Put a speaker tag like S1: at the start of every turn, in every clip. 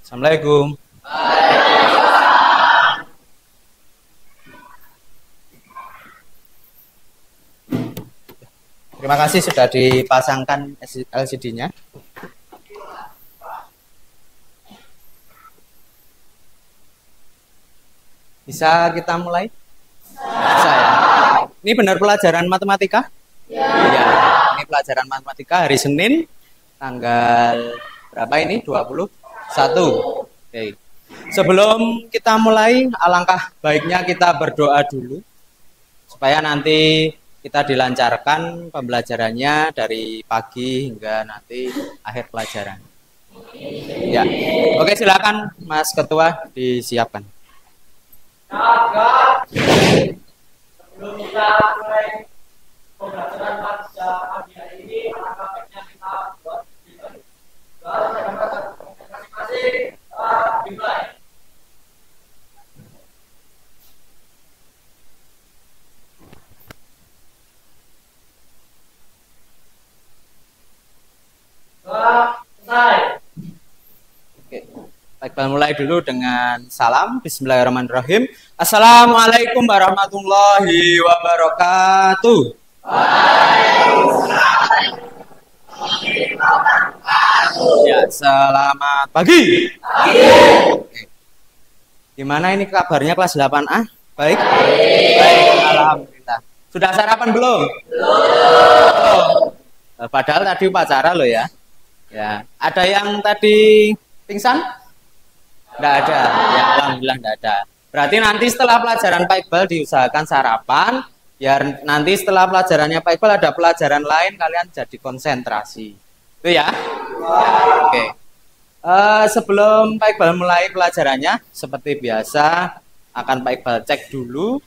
S1: Assalamualaikum. Terima kasih sudah dipasangkan LCD-nya. Bisa kita mulai? Bisa ya. Ini benar pelajaran matematika? Ya. Ya. Ini pelajaran matematika hari Senin, tanggal berapa ini? 21. Oke. Sebelum kita mulai, alangkah baiknya kita berdoa dulu supaya nanti kita dilancarkan pembelajarannya dari pagi hingga nanti akhir pelajaran. Ya. Oke, silakan Mas Ketua disiapkan.
S2: Sebelum kita mulai pembelajaran pada pagi hari ini, alangkah baiknya kita buat masing-masing dimulai. Selesai.
S1: Oke. Baik, mulai dulu dengan salam. Bismillahirrahmanirrahim. Assalamualaikum warahmatullahi wabarakatuh. Ya, selamat pagi. Oke. Gimana ini kabarnya kelas 8A? Baik? Baik, alhamdulillah. Sudah sarapan belum? Belum. Padahal tadi upacara loh ya. Ya, ada yang tadi pingsan? Enggak ada. Ya, alhamdulillah enggak ada. Berarti nanti setelah pelajaran Pak Iqbal diusahakan sarapan, biar nanti setelah pelajarannya Pak Iqbal ada pelajaran lain kalian jadi konsentrasi. Itu ya? Ya, oke. Sebelum Pak Iqbal mulai pelajarannya, seperti biasa akan Pak Iqbal cek dulu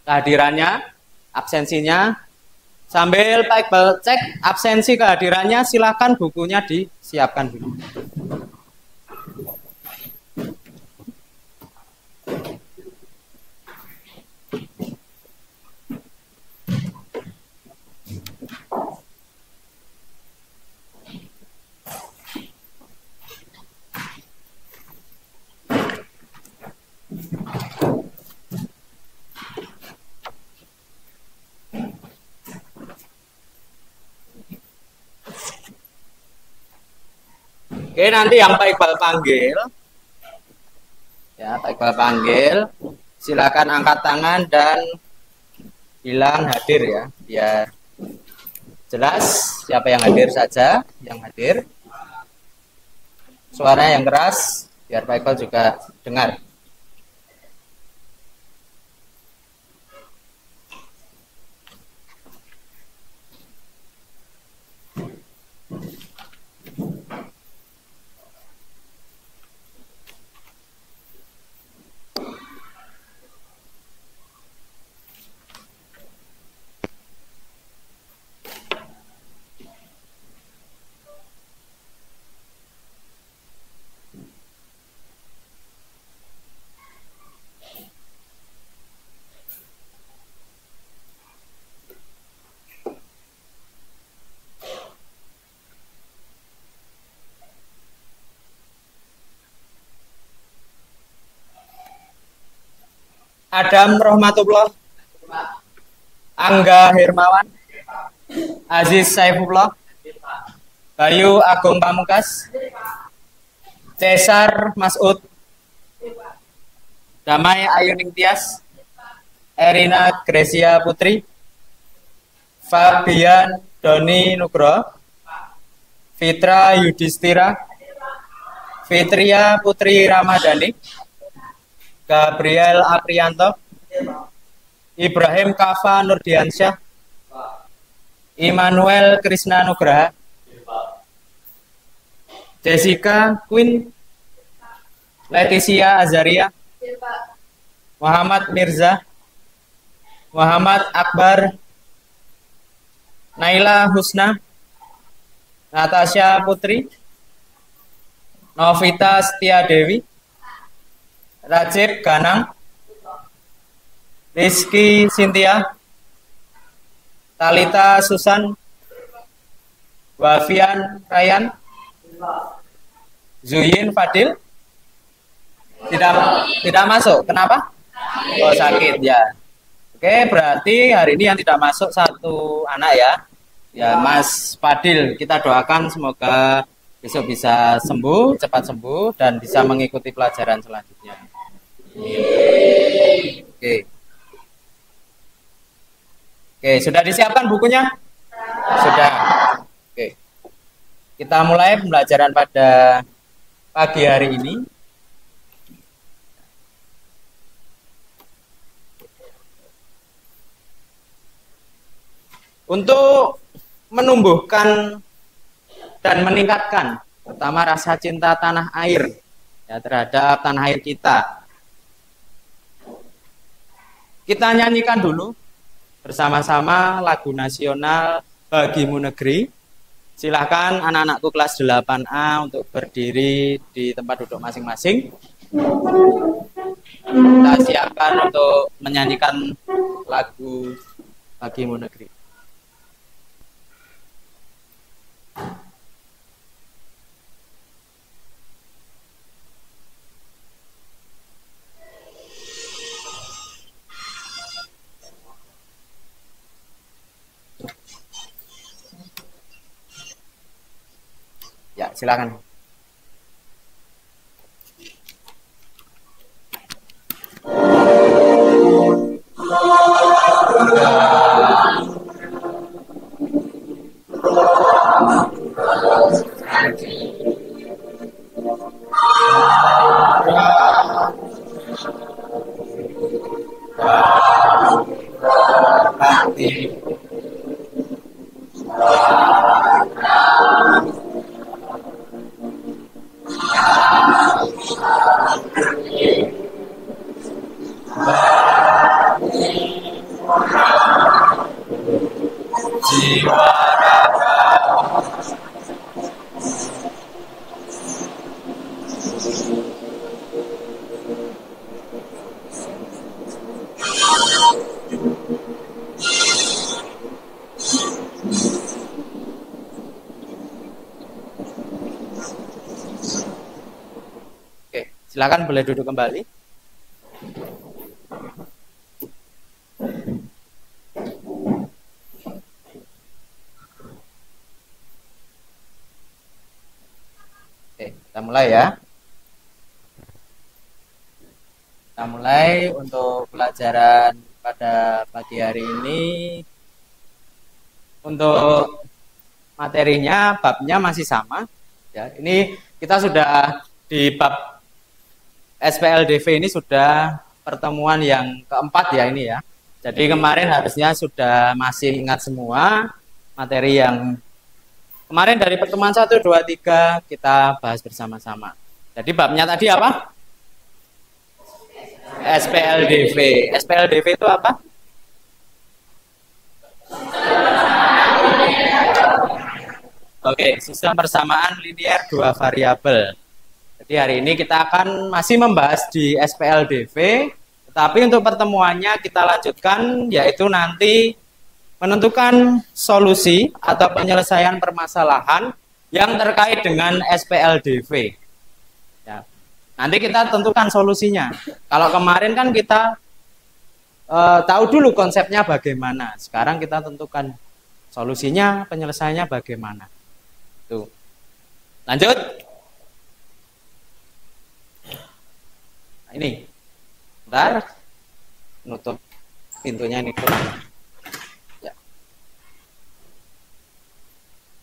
S1: kehadirannya, absensinya. Sambil Pak Iqbal cek absensi kehadirannya, silakan bukunya disiapkan dulu. Oke, nanti yang Pak Iqbal panggil, ya Pak Iqbal panggil, silakan angkat tangan dan bilang hadir ya, biar jelas siapa yang hadir saja, yang hadir. Suara yang keras, biar Pak Iqbal juga dengar. Adam Rohmatullah, Angga Hermawan, Aziz Saifullah, Bayu Agung Pamungkas, Cesar Masud, Damai Ayuning Tias, Erina Gresia Putri, Fabian Doni Nugroho, Fitra Yudhistira, Fitria Putri Ramadhani, Gabriel Aprianto, Ibrahim Kafa Nurdiansyah, Immanuel Krishna Nugraha, Jessica Queen, Leticia Azaria, Muhammad Mirza, Muhammad Akbar, Naila Husna, Natasha Putri, Novita Setia Dewi, Rajib Ganang, Rizky Cynthia, Talita Susan, Wafian Ryan, Zuyin Fadil, Tidak tidak masuk. Kenapa? Oh, sakit ya. Oke, berarti hari ini yang tidak masuk satu anak ya. Ya, Mas Fadil, kita doakan semoga besok bisa sembuh, cepat sembuh dan bisa mengikuti pelajaran selanjutnya. Oke. Oke, sudah disiapkan bukunya? Sudah. Oke. Kita mulai pembelajaran pada pagi hari ini. Untuk menumbuhkan dan meningkatkan pertama rasa cinta tanah air ya, terhadap tanah air kita. Kita nyanyikan dulu bersama-sama lagu nasional Bagimu Negeri. Silahkan anak-anakku kelas 8A untuk berdiri di tempat duduk masing-masing. Kita siapkan untuk menyanyikan lagu Bagimu Negeri. Ya, silakan. Silakan boleh duduk kembali. Oke, kita mulai ya. Kita mulai untuk pelajaran pada pagi hari ini. Untuk materinya, babnya masih sama. Ya, ini kita sudah di bab SPLDV ini sudah pertemuan yang keempat ya ini ya. Jadi kemarin harusnya sudah masih ingat semua materi yang kemarin dari pertemuan 1, 2, 3 kita bahas bersama-sama. Jadi babnya tadi apa? SPLDV. SPLDV itu apa? Oke, sistem persamaan linear dua variabel. Jadi hari ini kita akan masih membahas di SPLDV, tetapi untuk pertemuannya kita lanjutkan yaitu nanti menentukan solusi atau penyelesaian permasalahan yang terkait dengan SPLDV. Ya. Nanti kita tentukan solusinya. Kalau kemarin kan kita tahu dulu konsepnya bagaimana. Sekarang kita tentukan solusinya, penyelesaiannya bagaimana. Tuh. Lanjut. Ini, bentar, nutup pintunya ini. Ya.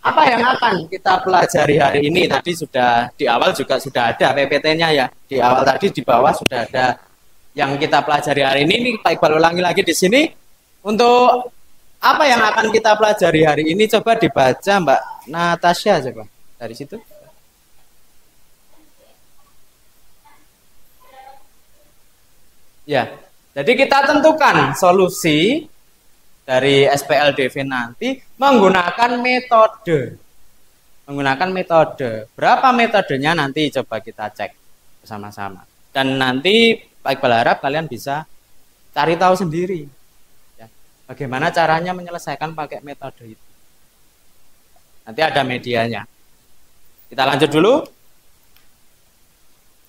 S1: Apa yang akan kita pelajari hari ini? Tadi sudah di awal juga sudah ada PPT-nya ya. Di awal tadi di bawah sudah ada yang kita pelajari hari ini. Pak Iqbal ulangi lagi di sini. Untuk apa yang akan kita pelajari hari ini? Coba dibaca Mbak Natasha coba dari situ. Ya, jadi kita tentukan solusi dari SPLDV nanti menggunakan metode. Menggunakan metode. Berapa metodenya nanti coba kita cek bersama-sama. Dan nanti Pak Iqbal harap kalian bisa cari tahu sendiri. Ya, bagaimana caranya menyelesaikan pakai metode itu. Nanti ada medianya. Kita lanjut dulu.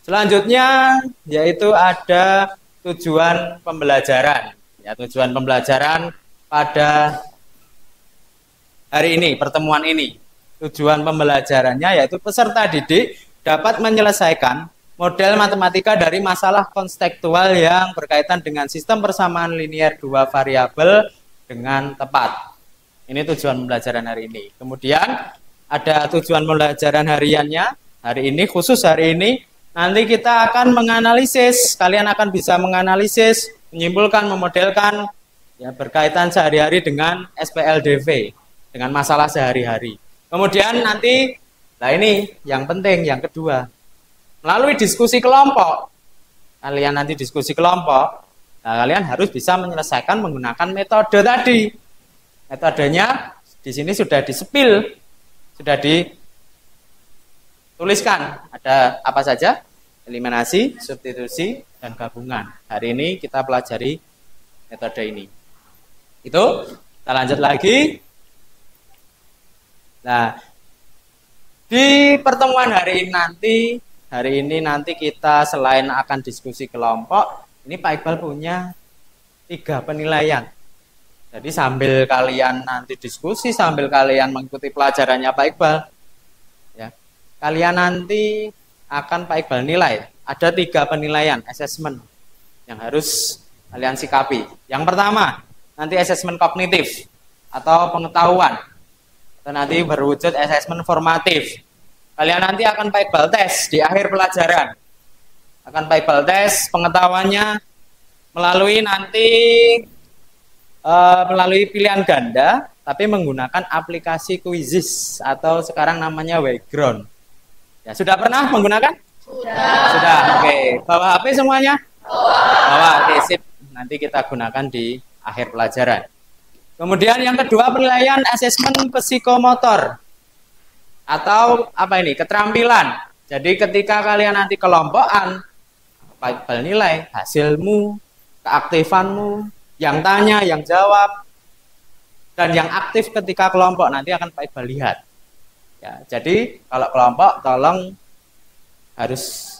S1: Selanjutnya yaitu ada tujuan pembelajaran. Ya, tujuan pembelajaran pada hari ini, pertemuan ini. Tujuan pembelajarannya yaitu peserta didik dapat menyelesaikan model matematika dari masalah konstekstual yang berkaitan dengan sistem persamaan linier dua variabel dengan tepat. Ini tujuan pembelajaran hari ini. Kemudian ada tujuan pembelajaran hariannya. Hari ini, khusus hari ini, nanti kita akan menganalisis. Kalian akan bisa menganalisis, menyimpulkan, memodelkan ya, berkaitan sehari-hari dengan SPLDV, dengan masalah sehari-hari. Kemudian nanti, nah ini yang penting, yang kedua, melalui diskusi kelompok. Kalian nanti diskusi kelompok, nah kalian harus bisa menyelesaikan menggunakan metode tadi. Metodenya di sini sudah disepil, sudah dituliskan. Ada apa saja? Eliminasi, substitusi, dan gabungan. Hari ini kita pelajari metode ini. Itu, kita lanjut lagi. Nah, di pertemuan hari ini nanti kita selain akan diskusi kelompok, ini Pak Iqbal punya 3 penilaian. Jadi sambil kalian nanti diskusi, sambil kalian mengikuti pelajarannya Pak Iqbal, ya, kalian nanti akan Pak Iqbal nilai. Ada 3 penilaian, assessment, yang harus kalian sikapi. Yang pertama, nanti assessment kognitif, atau pengetahuan. Atau nanti berwujud assessment formatif. Kalian nanti akan Pak Iqbal tes di akhir pelajaran. Akan Pak Iqbal tes pengetahuannya melalui melalui pilihan ganda, tapi menggunakan aplikasi Quizzes atau sekarang namanya Wayground. Ya, sudah pernah menggunakan? Sudah. Oke. Bawa HP semuanya? Bawa. Oke, sip. Nanti kita gunakan di akhir pelajaran. Kemudian yang kedua penilaian asesmen psikomotor atau apa ini? Keterampilan. Jadi ketika kalian nanti kelompokan, Pak Iqbal nilai hasilmu, keaktifanmu, yang tanya, yang jawab, dan yang aktif ketika kelompok nanti akan Pak Iqbal lihat. Ya, jadi kalau kelompok tolong harus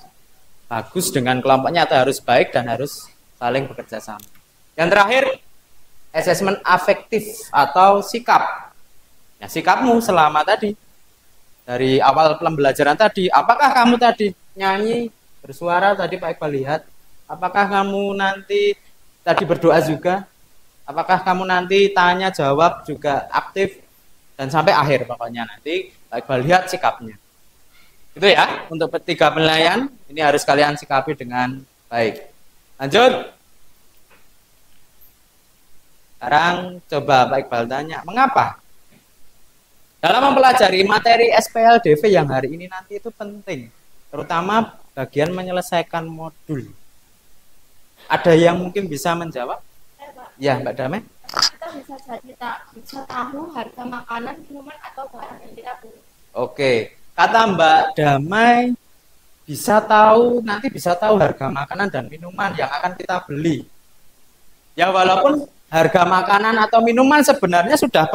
S1: bagus dengan kelompoknya atau harus baik dan harus saling bekerja sama. Yang terakhir, asesmen afektif atau sikap. Ya, sikapmu selama tadi. Dari awal pembelajaran tadi, apakah kamu tadi nyanyi, bersuara tadi Pak Iqbal lihat? Apakah kamu nanti tadi berdoa juga? Apakah kamu nanti tanya jawab juga aktif? Dan sampai akhir pokoknya nanti Pak Iqbal lihat sikapnya. Itu ya, untuk 3 penilaian ini harus kalian sikapi dengan baik. Lanjut. Sekarang coba Pak Iqbal tanya, mengapa? Dalam mempelajari materi SPLDV yang hari ini nanti itu penting, terutama bagian menyelesaikan modul. Ada yang mungkin bisa menjawab? Ya, Mbak Damai.
S3: Kita bisa tahu harga makanan, minuman atau barang yang kita beli.
S1: Oke, kata Mbak Damai nanti bisa tahu harga makanan dan minuman yang akan kita beli. Ya walaupun harga makanan atau minuman sebenarnya sudah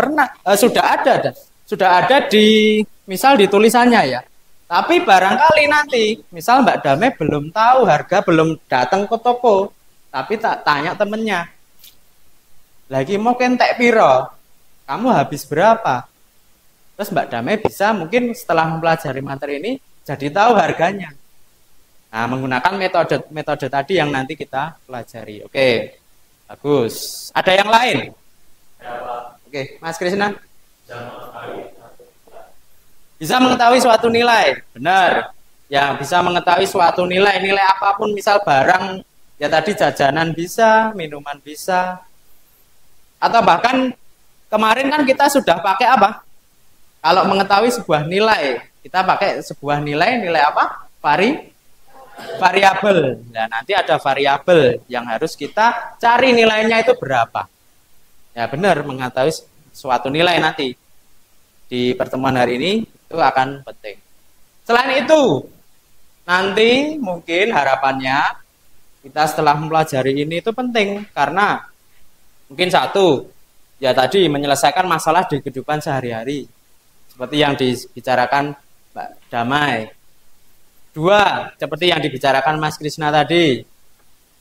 S1: ada di misal di tulisannya ya. Tapi barangkali nanti misal Mbak Damai belum tahu harga, belum datang ke toko, tapi tak tanya temennya. Lagi mau kentek piro? Kamu habis berapa? Terus Mbak Damai bisa mungkin setelah mempelajari materi ini jadi tahu harganya. Nah, menggunakan metode tadi yang nanti kita pelajari. Oke. Bagus. Ada yang lain? Oke, Mas Krisna. Bisa mengetahui suatu nilai. Benar. Ya, bisa mengetahui suatu nilai apapun, misal barang, ya tadi jajanan bisa, minuman bisa. Atau bahkan kemarin kan kita sudah pakai apa? Kalau mengetahui sebuah nilai, kita pakai sebuah nilai apa? Variabel. Nah, nanti ada variabel yang harus kita cari nilainya itu berapa. Ya benar, mengetahui suatu nilai nanti di pertemuan hari ini itu akan penting. Selain itu, nanti mungkin harapannya kita setelah mempelajari ini itu penting karena mungkin satu, ya tadi menyelesaikan masalah di kehidupan sehari-hari seperti yang dibicarakan Mbak Damai. Dua, seperti yang dibicarakan Mas Krisna tadi,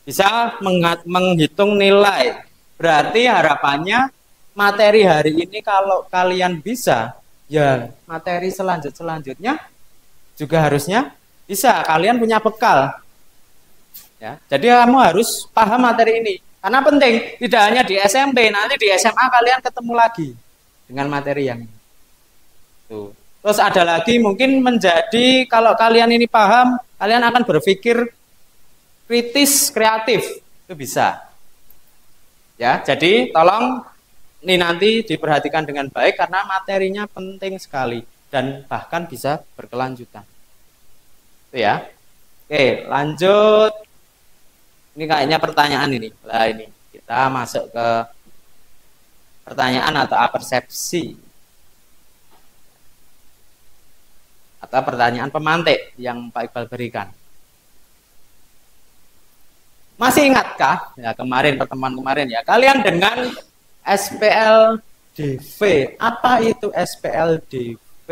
S1: bisa menghitung nilai. Berarti harapannya materi hari ini kalau kalian bisa, ya materi selanjutnya juga harusnya bisa. Kalian punya bekal. Ya, jadi kamu harus paham materi ini. Karena penting, tidak hanya di SMP, nanti di SMA kalian ketemu lagi dengan materi yang ini. Tuh. Terus ada lagi mungkin menjadi, kalau kalian ini paham, kalian akan berpikir kritis, kreatif. Itu bisa. Ya, jadi tolong ini nanti diperhatikan dengan baik karena materinya penting sekali dan bahkan bisa berkelanjutan. Itu ya. Oke, lanjut. Ini kayaknya pertanyaan ini. Nah, ini kita masuk ke pertanyaan atau persepsi. Atau pertanyaan pemantik yang Pak Iqbal berikan. Masih ingatkah? Ya, kemarin pertemuan kemarin ya. Kalian dengan SPLDV. Apa itu SPLDV?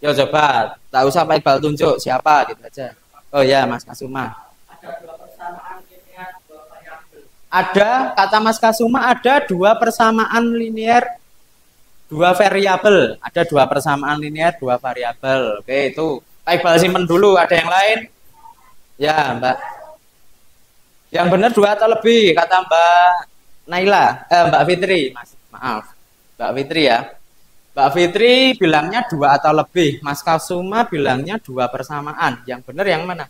S1: Yo coba, tak usah Pak Iqbal tunjuk siapa gitu aja. Oh ya, Mas Kasuma. Ada, kata Mas Kasuma, ada dua persamaan linear, dua variabel. Ada dua persamaan linear, dua variabel. Oke, itu Pak Iqbal simpen dulu. Ada yang lain? Ya, Mbak. Yang benar dua atau lebih, kata Mbak Naila. Mbak Fitri, maaf. Mbak Fitri ya. Mbak Fitri bilangnya dua atau lebih. Mas Kasuma bilangnya dua persamaan. Yang benar yang mana?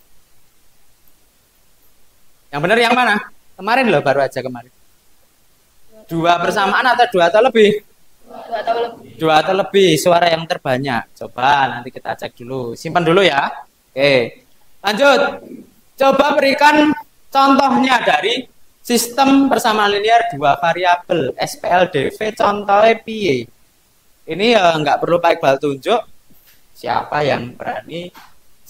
S1: Yang benar yang mana? Kemarin loh, baru aja kemarin. Dua persamaan atau dua atau lebih?
S3: Dua atau lebih.
S1: Dua atau lebih, suara yang terbanyak. Coba nanti kita cek dulu. Simpan dulu ya. Oke. Lanjut. Coba berikan contohnya dari sistem persamaan linear dua variabel SPLDV. Contohnya piye? Ini ya nggak perlu Pak Iqbal tunjuk. Siapa yang berani?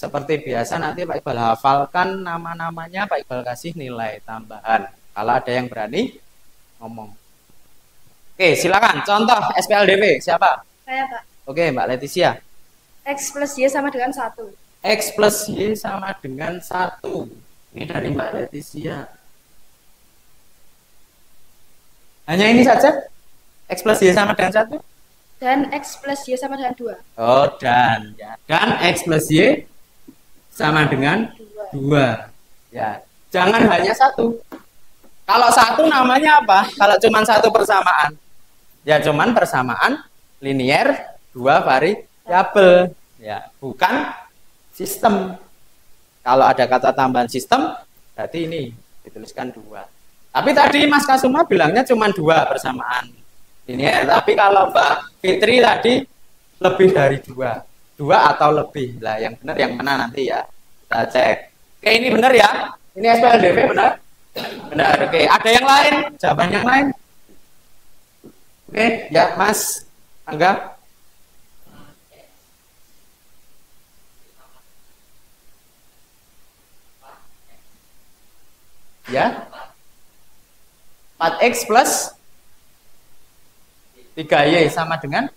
S1: Seperti biasa nanti Pak Iqbal hafalkan nama-namanya, Pak Iqbal kasih nilai tambahan. Kalau ada yang berani ngomong. Oke, silakan. Contoh SPLDV siapa?
S3: Saya, Pak.
S1: Oke, Mbak Leticia.
S3: X plus Y sama dengan 1.
S1: X plus Y sama dengan 1. Ini dari Mbak Leticia. Hanya ini saja? X plus Y sama dengan 1?
S3: Dan X plus Y sama dengan 2.
S1: Oh, dan. Ya. Dan X plus Y sama dengan 2. Ya, jangan hanya 1. Kalau 1 namanya apa? Kalau cuma 1 persamaan, ya cuman persamaan linear 2 variabel. Ya, bukan sistem. Kalau ada kata tambahan sistem, berarti ini dituliskan 2. Tapi tadi Mas Kasuma bilangnya cuma 2 persamaan linear. Tapi kalau Mbak Fitri tadi lebih dari 2. 2 atau lebih. Lah yang benar yang mana nanti ya? Kita cek. Oke, ini benar ya? Ini SPLDV benar? Benar. Oke, ada yang lain? Jawaban yang lain? Oke, ya Mas Angga. Ya. 4X plus 3Y sama dengan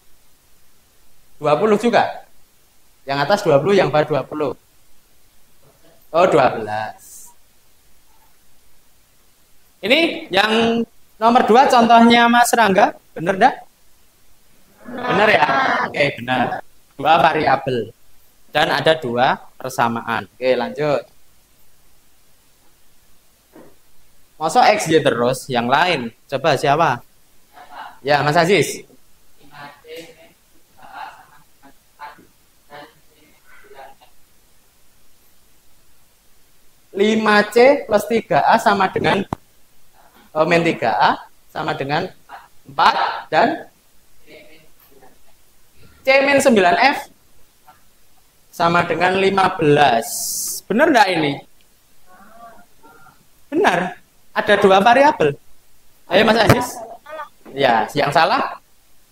S1: 20 juga. Yang atas 20, yang bawah 20. Oh, 12. Ini yang nomor 2 contohnya Mas Rangga. Benar dah? Benar ya? Oke, benar. 2 variabel. Dan ada 2 persamaan. Oke, lanjut. Masa XY terus, yang lain. Coba siapa? Ya, Mas Aziz. 5C plus 3A sama dengan min 3A sama dengan 4 dan C min 9F sama dengan 15. Benar enggak ini? Benar. Ada 2 variabel. Ayo Mas Aziz. Ya, yang salah?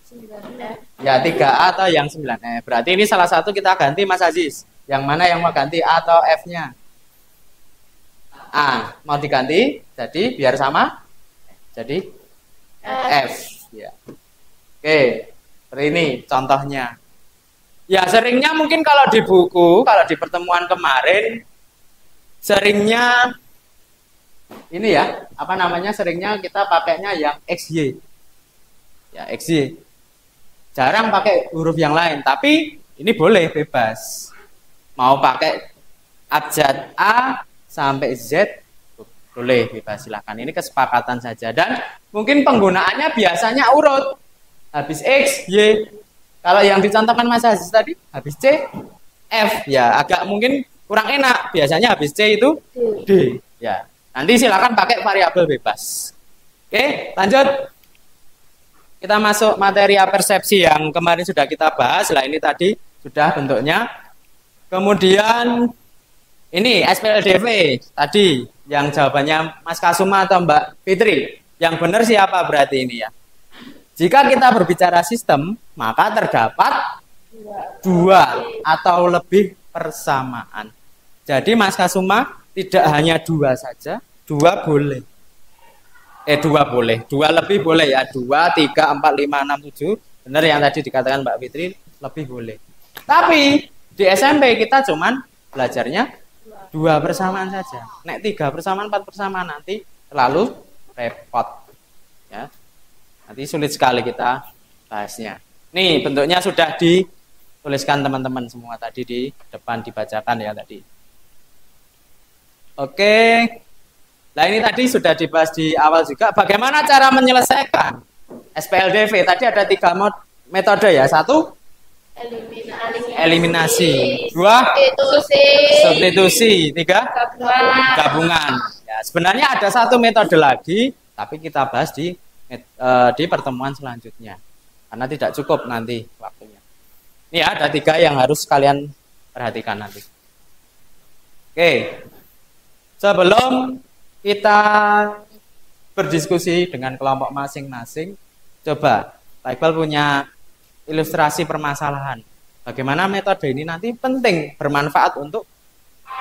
S3: 9F.
S1: Ya, 3A atau yang 9F. Berarti ini salah satu kita ganti Mas Aziz. Yang mana yang mau ganti A atau F-nya? A mau diganti, jadi biar sama, jadi F. Ya. Oke, seperti ini contohnya. Ya seringnya mungkin kalau di buku, kalau di pertemuan kemarin, seringnya ini ya, apa namanya, seringnya kita pakainya yang XY. Ya, XY. Jarang pakai huruf yang lain, tapi ini boleh bebas. Mau pakai abjad A sampai Z, boleh bebas, silahkan. Ini kesepakatan saja. Dan mungkin penggunaannya biasanya urut. Habis X, Y. Kalau yang dicontohkan Mas Aziz tadi, habis C, F. Ya, agak mungkin kurang enak. Biasanya habis C itu D. Ya, nanti silakan pakai variabel bebas. Oke, lanjut. Kita masuk materi persepsi yang kemarin sudah kita bahas. Lah ini tadi sudah bentuknya. Kemudian ini SPLDV tadi yang jawabannya Mas Kasuma atau Mbak Fitri. Yang benar siapa berarti ini ya? Jika kita berbicara sistem, maka terdapat dua atau lebih persamaan. Jadi Mas Kasuma tidak hanya dua saja, dua boleh. Dua boleh, dua lebih boleh ya. 2, 3, 4, 5, 6, 7. Benar yang tadi dikatakan Mbak Fitri, lebih boleh. Tapi di SMP kita cuman belajarnya dua persamaan saja. Nek 3 persamaan, 4 persamaan nanti terlalu repot. Ya. Nanti sulit sekali kita bahasnya. Nih bentuknya sudah dituliskan teman-teman semua tadi di depan, dibacakan ya tadi. Oke. Nah ini tadi sudah dibahas di awal juga. Bagaimana cara menyelesaikan SPLDV? Tadi ada 3 metode ya. 1, eliminasi. 2, substitusi. 3, gabungan. Ya, sebenarnya ada 1 metode lagi, tapi kita bahas di pertemuan selanjutnya. Karena tidak cukup nanti waktunya. Ini ada 3 yang harus kalian perhatikan nanti. Oke. Sebelum kita berdiskusi dengan kelompok masing-masing, coba Pak Iqbal punya ilustrasi permasalahan. Bagaimana metode ini nanti penting, bermanfaat untuk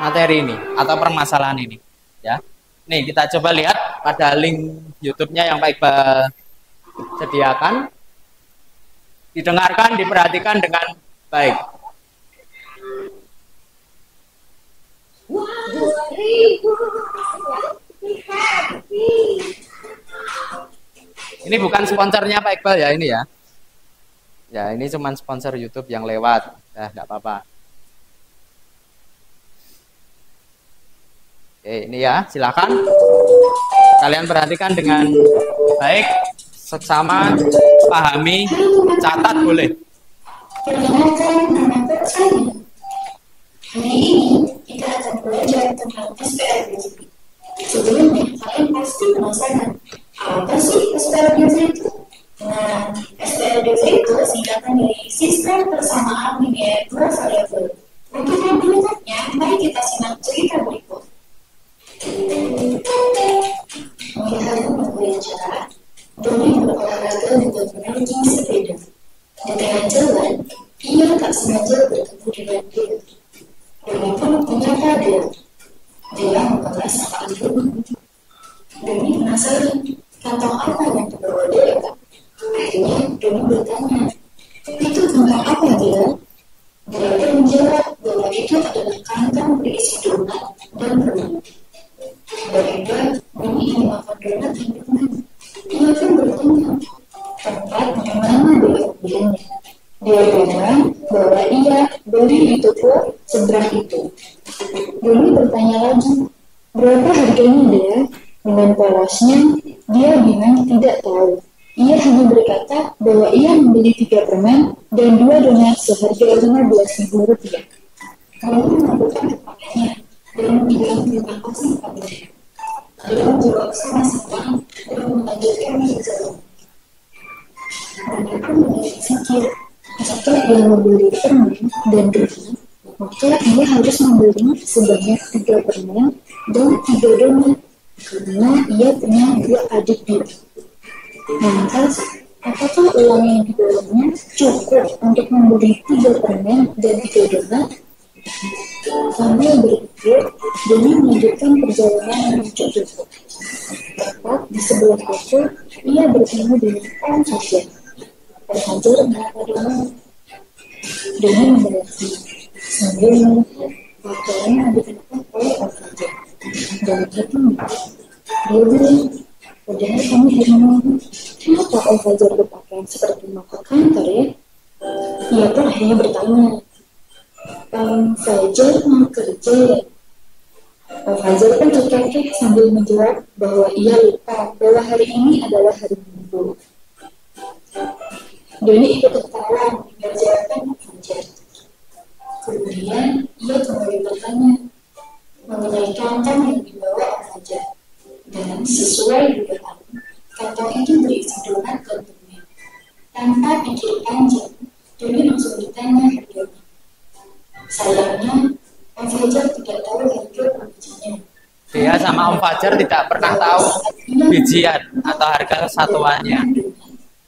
S1: materi ini atau permasalahan ini. Ya, nih kita coba lihat pada link YouTube-nya yang Pak Iqbal sediakan. Didengarkan, diperhatikan dengan baik. Ini bukan sponsornya Pak Iqbal ya ini ya. Ya ini cuma sponsor YouTube yang lewat. Ya nggak apa-apa. Oke ini ya silakan. Kalian perhatikan dengan baik, seksama, pahami, catat boleh.
S4: Hari ini kita akan belajar tentang SPLDV. Sebelumnya, kalian pasti penasaran, apa sih SPLDV itu? Nah, SPLDV itu singkatan dari Sistem Persamaan Linear Dua Variabel. Untuk lebih lengkapnya, mari kita simak cerita berikut. Melihat hari berbicara, Doni berolahraga dengan menaiki sepeda. Di tengah jalan, ia tak sengaja bertemu dengan Bill. Doni pun menyapa Bill. Dia membawa sampah di rumah. Doni penasaran, kantong apa yang dibawa dia? Akhirnya Doni bertanya, itu kantong apa dia? Dia pun menjawab bahwa itu adalah kantong berisi donat dan permen. Tiba-tiba Doni ingin makan donat dan permen. Ia pun bertanya, tempat mana dia belinya? Dia bilang bahwa ia beli di toko seberang itu. Doni bertanya lagi, berapa harganya dia? Dengan polosnya, dia bilang tidak tahu. Ia hanya berkata bahwa ia membeli 3 permen dan 2 donat seharga Rp15.000. Doni melakukan kepadanya dan bilang terima kasih padanya. Lalu menjawab sama-sama dan melanjutkan perjalanan. Doni pun berpikir, jika dia membeli permen dan donat, maka ia harus membeli sebanyak 3 permen dan 3 donat karena ia punya 2 adik dia. Lantas, apakah uang yang dibawanya cukup untuk membeli 3 permen dan 3 donat? Sambil berpikir, Doni melanjutkan perjalanan menuju toko. Tepat di sebelah toko, ia bertemu dengan Om Fajar. Om Fajar menyapa Doni. Doni memberati sambil melihat laporan yang dikenakan oleh Al-Fajr. Doni itu menolak. Dia bilang, padahal kamu hari malam, kenapa Al-Fajr berpakaian seperti mahkota kantor ya? Ia pun akhirnya bertanya, Al-Fajr mau kerja ya? Al-Fajr pun terkekeh sambil menjawab bahwa ia lupa bahwa hari ini adalah hari Minggu. Doni ikut tertawa mendengar jawaban Al-Fajr. Kemudian ia kembali bertanya mengenai kantong yang dibawa Al-Fajr. Dan sesuai dugaan, kantong itu berisi donat dan permen. Tanpa pikir panjang, Doni langsung bertanya harganya. Sayangnya, Al-Fajr tidak tahu harga bijinya.
S1: Dia sama Om Fajar tidak pernah tahu bijian atau harga satuannya.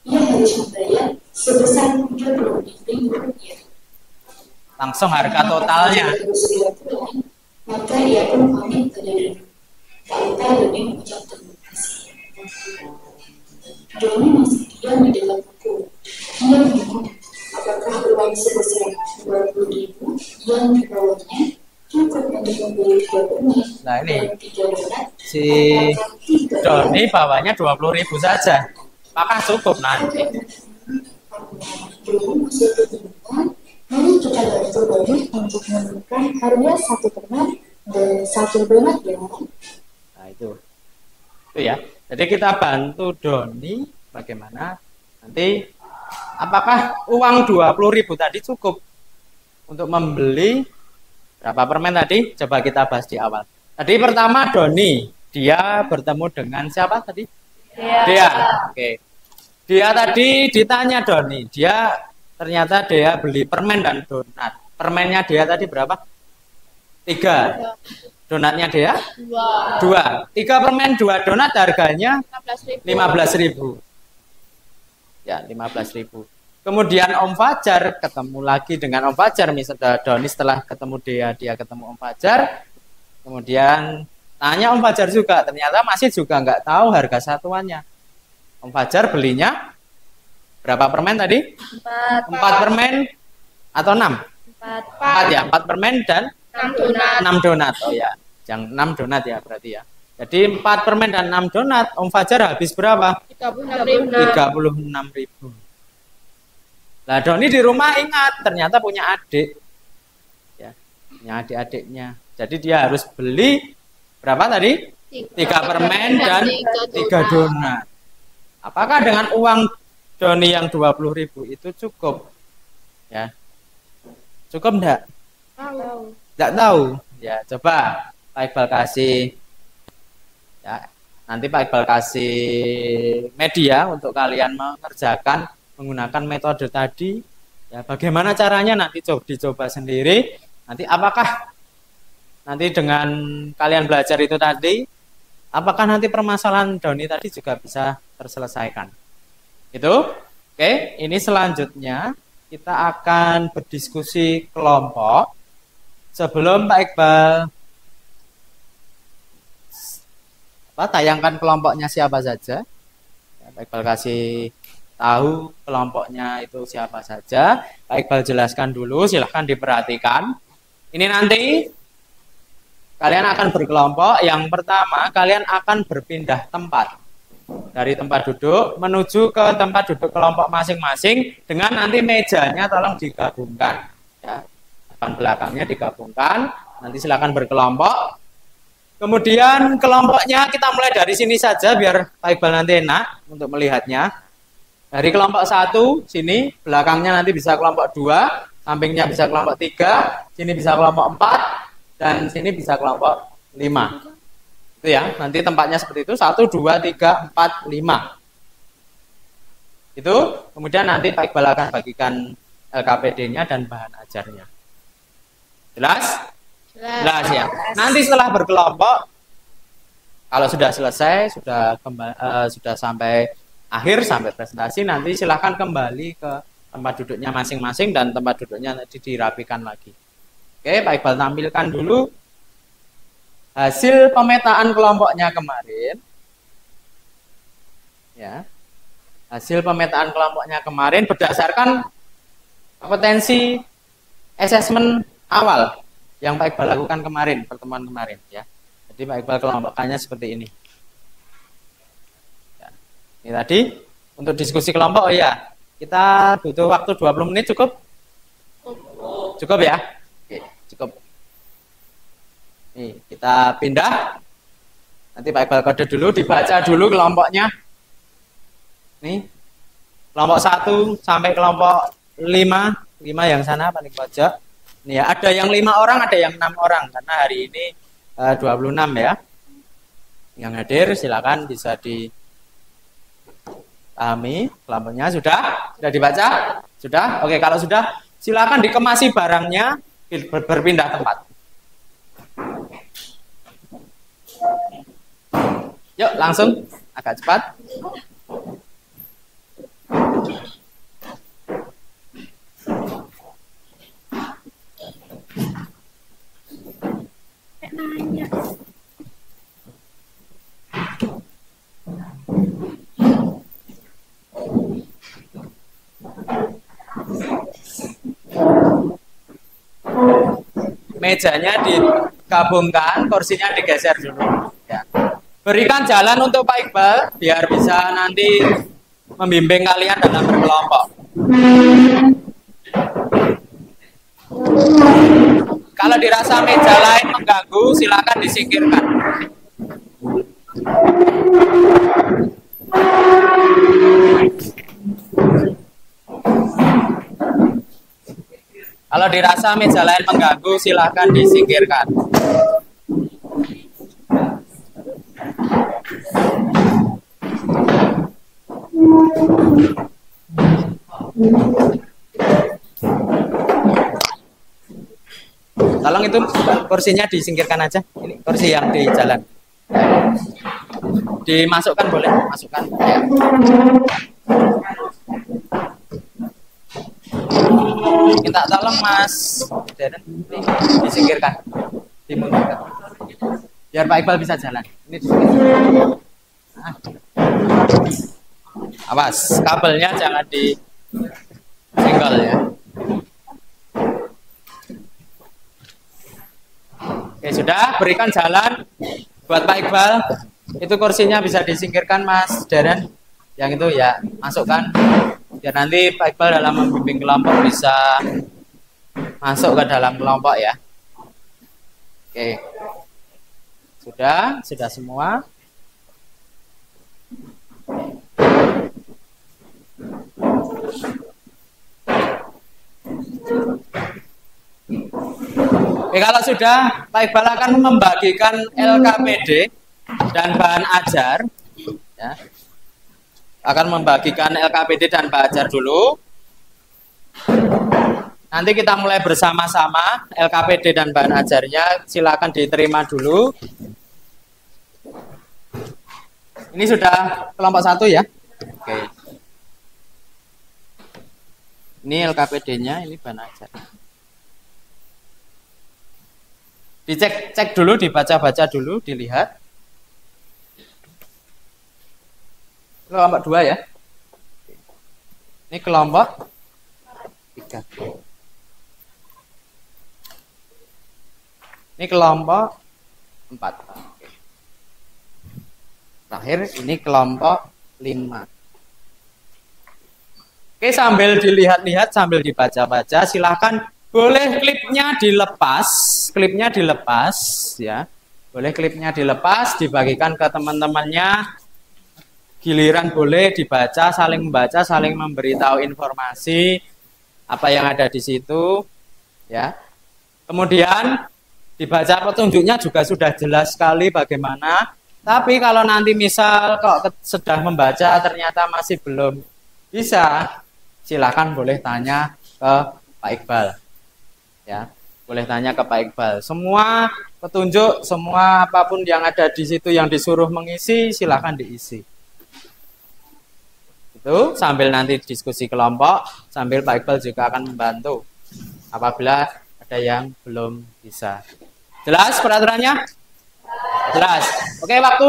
S4: Ia harus membayar sebesar 30.000 rupiah.
S1: Langsung harga totalnya.
S4: Maka ia pun pamit ke Doni. Tak lupa Doni mengucap terima kasih. Doni masih diam di dalam buku. Ia bingung apakah uang sebesar 20.000 yang dibawanya cukup untuk membeli 3 permen
S1: Nah ini
S4: dan 3 donat.
S1: si Doni bawanya 20.000 saja. Maka cukup nanti.
S4: Doni masih kebingungan. Mari kita bantu Doni untuk menemukan harga 1 permen dan 1 donat ya.
S1: Nah itu ya. Jadi kita bantu Doni bagaimana nanti apakah uang 20.000 tadi cukup untuk membeli berapa permen tadi? Coba kita bahas di awal. Tadi pertama Doni, dia bertemu dengan siapa tadi? Dia. Oke. Dia tadi ditanya Doni, ternyata dia beli permen dan donat. Permennya dia tadi berapa? 3. Donatnya dia? 2. 3 permen 2 donat harganya 15.000. Ya, 15.000. Kemudian Om Fajar ketemu lagi dengan Om Fajar. Misalnya Doni setelah ketemu dia ketemu Om Fajar. Kemudian tanya Om Fajar juga. Ternyata masih juga nggak tahu harga satuannya. Om Fajar belinya berapa permen tadi? 4 permen atau 6? 4 ya, 4 permen dan 6 donat. Oh ya, yang 6 donat ya berarti ya. Jadi 4 permen dan 6 donat, Om Fajar habis berapa? 36.000. Lah Doni di rumah ingat ternyata punya adik. Ya, punya adik-adiknya. Jadi dia harus beli berapa tadi? 3 permen dan 3 donat. Apakah dengan uang Doni yang 20.000 itu cukup? Ya. Cukup enggak? Enggak tahu. Ya, coba Pak Iqbal kasih ya, nanti Pak Iqbal kasih media untuk kalian mengerjakan menggunakan metode tadi. Ya, bagaimana caranya nanti dicoba sendiri. Nanti apakah nanti dengan kalian belajar itu tadi, apakah nanti permasalahan Doni tadi juga bisa terselesaikan? Itu. Oke, ini selanjutnya kita akan berdiskusi kelompok. Sebelum Pak Iqbal tayangkan kelompoknya siapa saja. Ya, Pak Iqbal kasih tahu kelompoknya itu siapa saja. Pak Iqbal jelaskan dulu, silahkan diperhatikan. Ini nanti kalian akan berkelompok. Yang pertama, kalian akan berpindah tempat. Dari tempat duduk menuju ke tempat duduk kelompok masing-masing dengan nanti mejanya tolong digabungkan. Ya, depan belakangnya digabungkan. Nanti silakan berkelompok. Kemudian kelompoknya kita mulai dari sini saja biar Pak Iqbal nanti enak untuk melihatnya. Dari kelompok 1 sini, belakangnya nanti bisa kelompok 2, sampingnya bisa kelompok 3, sini bisa kelompok 4, dan sini bisa kelompok 5. Itu ya, nanti tempatnya seperti itu 1, 2, 3, 4, 5. Itu kemudian nanti Pak Iqbal akan bagikan LKPD-nya dan bahan ajarnya. Jelas? Jelas ya. Nanti setelah berkelompok, kalau sudah selesai, sudah sampai akhir, sampai presentasi, nanti silahkan kembali ke tempat duduknya masing-masing dan tempat duduknya nanti dirapikan lagi. Oke, Pak Iqbal tampilkan dulu hasil pemetaan kelompoknya kemarin. Ya. Hasil pemetaan kelompoknya kemarin berdasarkan kompetensi assessment awal yang Pak Iqbal lakukan kemarin, pertemuan kemarin ya. Jadi Pak Iqbal kelompokkannya seperti ini. Ya. Ini tadi untuk diskusi kelompok, oh ya, kita butuh waktu 20 menit cukup? Cukup ya? Oke, cukup. Nih, kita pindah. Nanti Pak Iqbal kode dulu, dibaca dulu kelompoknya. Nih, kelompok 1 sampai kelompok 5 yang sana paling pojok. Nih ya, ada yang 5 orang, ada yang 6 orang karena hari ini 26 ya. Yang hadir silakan bisa dipahami kelompoknya. Sudah dibaca? Sudah? Oke, kalau sudah silakan dikemasi barangnya, berpindah tempat. Yuk, langsung agak cepat.
S3: Nanya.
S1: Mejanya digabungkan, kursinya digeser dulu. Ya. Berikan jalan untuk Pak Iqbal biar bisa nanti membimbing kalian dalam berkelompok. Kalau dirasa meja lain mengganggu, silakan disingkirkan. Kalau dirasa meja lain mengganggu, silakan disingkirkan. Tolong itu kursinya disingkirkan aja. Ini kursi yang di jalan. Dimasukkan boleh, masukkan. Ya. Minta tolong Mas Deren, disingkirkan, dimundurkan. Biar Pak Iqbal bisa jalan. Ini disingkirkan. Awas, kabelnya jangan disenggol ya. Oke, sudah, berikan jalan buat Pak Iqbal. Itu kursinya bisa disingkirkan Mas Deren. Yang itu ya, masukkan. Biar nanti Pak Iqbal dalam membimbing kelompok bisa masuk ke dalam kelompok ya. Oke. Sudah semua. Oke, kalau sudah, Pak Iqbal akan membagikan LKPD dan bahan ajar. Ya. Akan membagikan LKPD dan bahan ajar dulu. Nanti kita mulai bersama-sama LKPD dan bahan ajarnya. Silakan diterima dulu. Ini sudah kelompok 1 ya. Oke. Ini LKPD-nya, ini bahan ajar. Dicek dulu, dibaca-baca dulu, dilihat. Kelompok 2 ya. Ini kelompok 3. Ini kelompok 4. Terakhir ini kelompok 5. Oke, sambil dilihat-lihat, sambil dibaca-baca, silahkan. Boleh klipnya dilepas ya. Boleh klipnya dilepas, dibagikan ke teman-temannya. Giliran boleh dibaca, saling membaca, saling memberitahu informasi apa yang ada di situ ya. Kemudian dibaca petunjuknya juga sudah jelas sekali bagaimana. Tapi kalau nanti misal kok sedang membaca ternyata masih belum bisa, silakan boleh tanya ke Pak Iqbal. Ya, boleh tanya ke Pak Iqbal. Semua petunjuk, semua apapun yang ada di situ yang disuruh mengisi, silakan diisi. Itu sambil nanti diskusi kelompok, sambil Pak Iqbal juga akan membantu apabila ada yang belum bisa. Jelas peraturannya? Jelas. Oke, waktu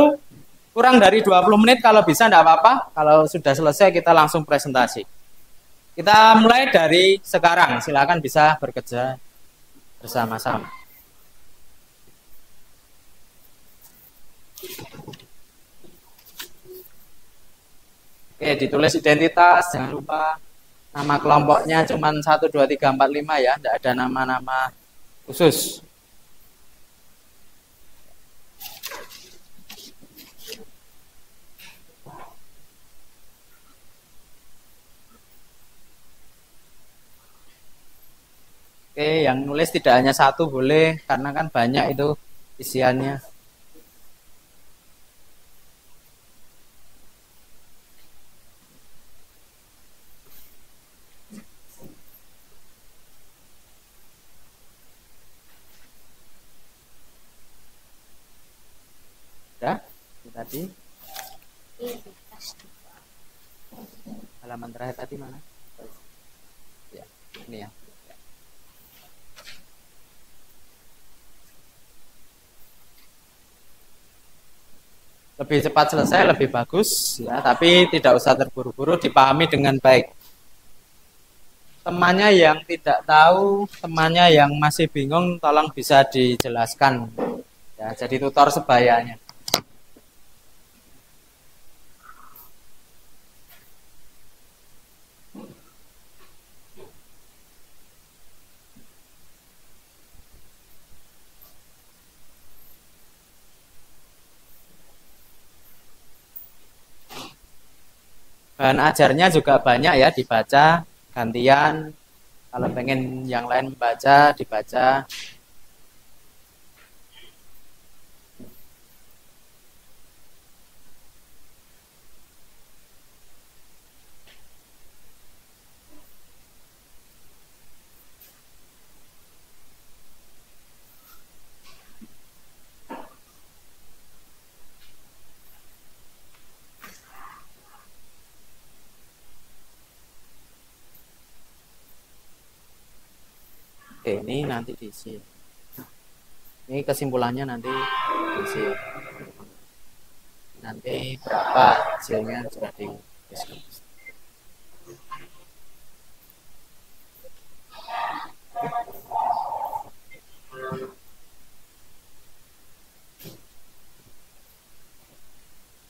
S1: kurang dari 20 menit, kalau bisa enggak apa-apa. Kalau sudah selesai kita langsung presentasi. Kita mulai dari sekarang. Silakan bisa bekerja bersama-sama. Oke, ditulis identitas. Jangan lupa nama kelompoknya cuma 1, 2, 3, 4, 5 ya. Tidak ada nama-nama khusus. Oke, yang nulis tidak hanya satu boleh, karena kan banyak itu isiannya. Sudah? Itu tadi. Halaman terakhir tadi mana? Ya, ini ya. Lebih cepat selesai lebih bagus ya, tapi tidak usah terburu-buru, dipahami dengan baik. Temannya yang tidak tahu, temannya yang masih bingung, tolong bisa dijelaskan ya, jadi tutor sebayanya. Bahan ajarnya juga banyak ya, dibaca gantian. Kalau pengen yang lain membaca, dibaca. Oke, ini nanti diisi. Ini kesimpulannya nanti diisi. Nanti berapa hasilnya sudah didiskusi.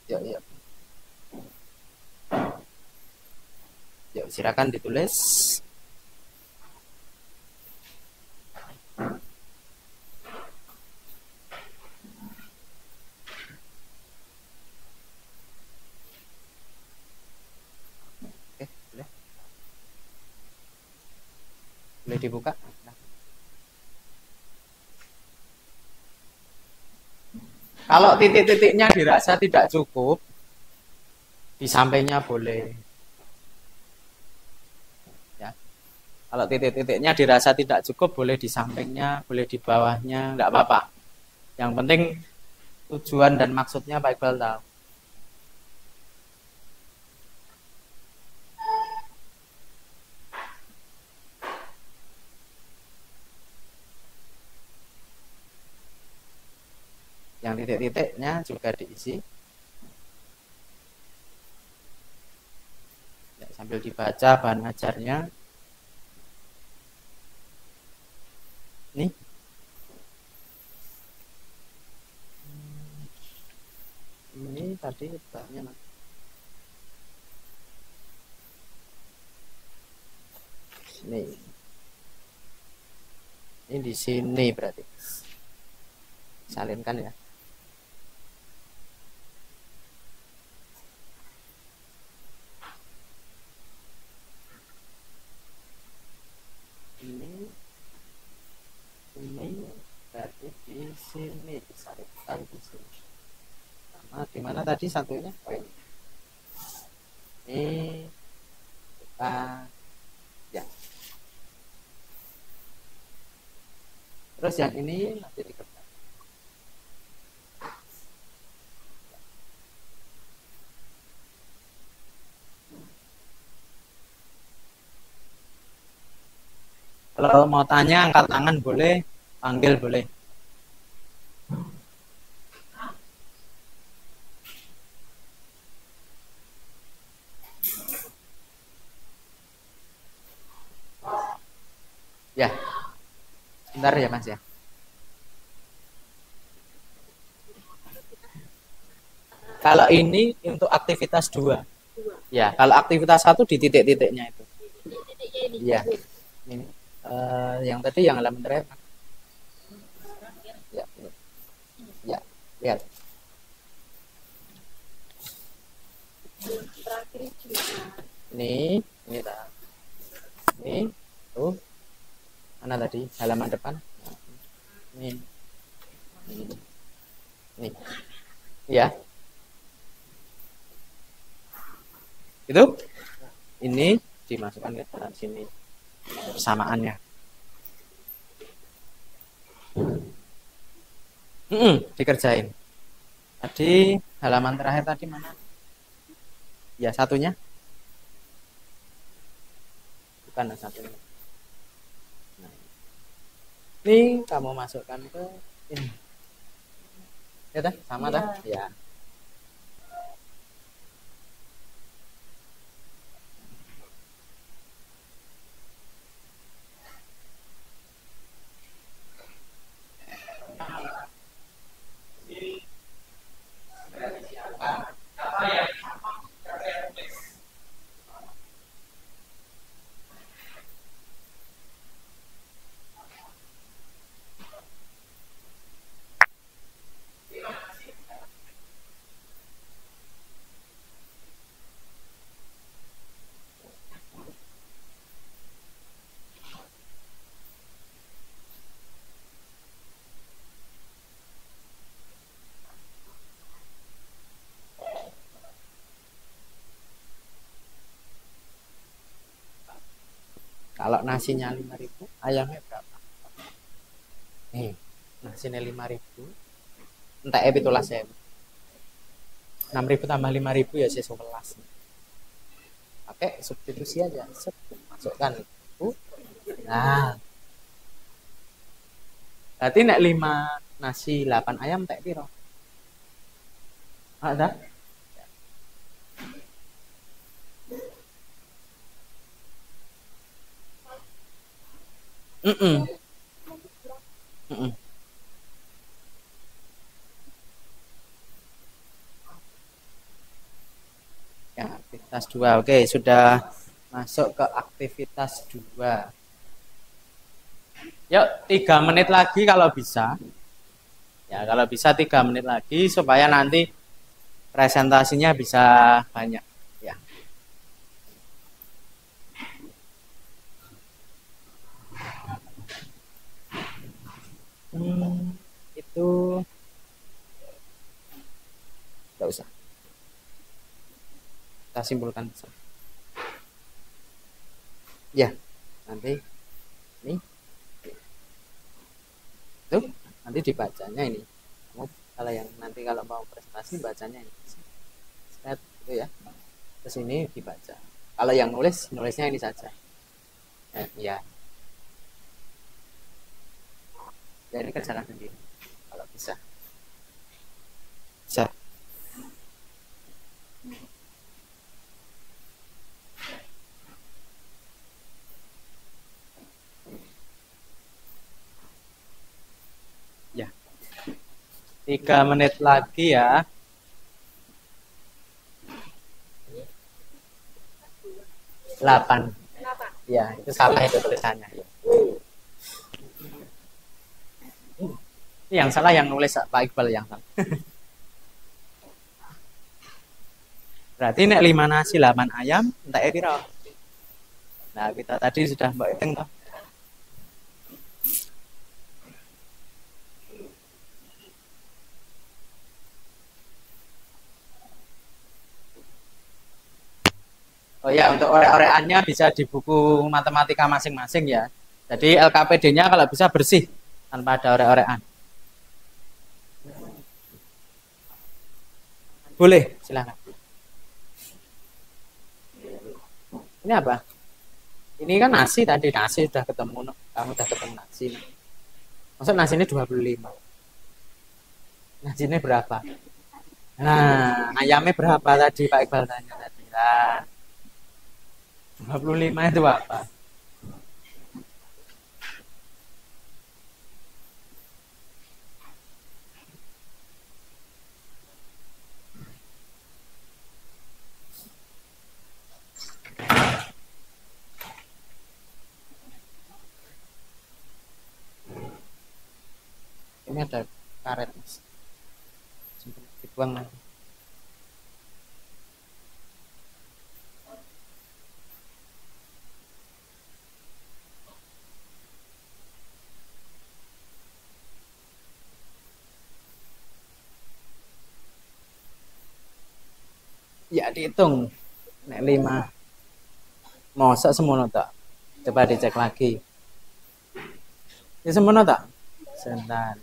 S1: Yuk, yuk. Yuk, silakan ditulis. Boleh dibuka? Kalau titik-titiknya dirasa tidak cukup, di sampingnya boleh. Ya. Kalau titik-titiknya dirasa tidak cukup, boleh di sampingnya, boleh di bawahnya, enggak apa-apa. Yang penting tujuan dan maksudnya Pak Iqbal tahu. Yang titik-titiknya juga diisi. Ya, sambil dibaca bahan ajarnya. Nih. Ini tadi bahannya. Nih. Ini di sini berarti. Salinkan ya. Ini berarti di sini disalurkan di sini. Sama di mana tadi satunya? Oh, ini kita ya. Terus yang ini nanti dikerjakan. Kalau mau tanya angkat tangan boleh, panggil boleh. Ya, sebentar ya Mas ya. Kalau ini untuk aktivitas 2. Ya, kalau aktivitas 1 di titik-titiknya itu. Ya. Ini yang tadi yang halaman terakhir. Ya. Ya, lihat. Ini tak. Ini tuh. Mana tadi? Halaman depan. Ini. Ini. Ya. Itu ini dimasukkan ke dalam sini persamaannya. Dikerjain. Tadi halaman terakhir tadi mana? Ya, satunya. Bukan satunya. Nah, ini kamu masukkan ke ini. Ya dah, sama dah. Ya. Kalau nasinya 5.000, ayamnya berapa? Nih, nasinya 5.000. Entah pitulas ya. 6.000 tambah 5.000 ya 11. Pakai substitusi aja. Masukkan itu. Nah. Berarti nek 5 nasi 8 ayam tak piro? Ada? Ya, aktivitas 2. Oke, sudah masuk ke aktivitas 2. Yuk, 3 menit lagi kalau bisa. Ya, kalau bisa 3 menit lagi supaya nanti presentasinya bisa banyak. Ya. Itu nggak usah. Kita simpulkan. Ya, nanti ini itu nanti dibacanya ini. Kamu kalau yang nanti kalau mau presentasi bacanya ini. Set itu ya. Terus ini dibaca. Kalau yang nulisnya ini saja. Ya. Ya ini kerjakan sendiri kalau bisa. Bisa. Ya. 3 menit lagi ya. 8. Ya, itu salah itu tulisannya. Yang salah yang nulis Pak Iqbal yang salah. Berarti nek 5 nasi 8 ayam entek piro? Nah, kita tadi sudah mbok hitung toh. Oh ya, untuk orek-orekannya bisa di buku matematika masing-masing ya. Jadi LKPD-nya kalau bisa bersih tanpa ada orek-orekan. Boleh, silakan. Ini apa? Ini kan nasi tadi, nasi sudah ketemu. Kamu sudah ketemu nasi. Maksud nasi ini 25. Nasi ini berapa? Nah, ayamnya berapa tadi Pak Iqbal tanya tadi? Nah, 25 itu apa? Ini ada karet, Mas. Dibuang lagi. Ya dihitung. Nek 5. Mosok semono tak? Coba dicek lagi. Ya semono tak? Sebentar.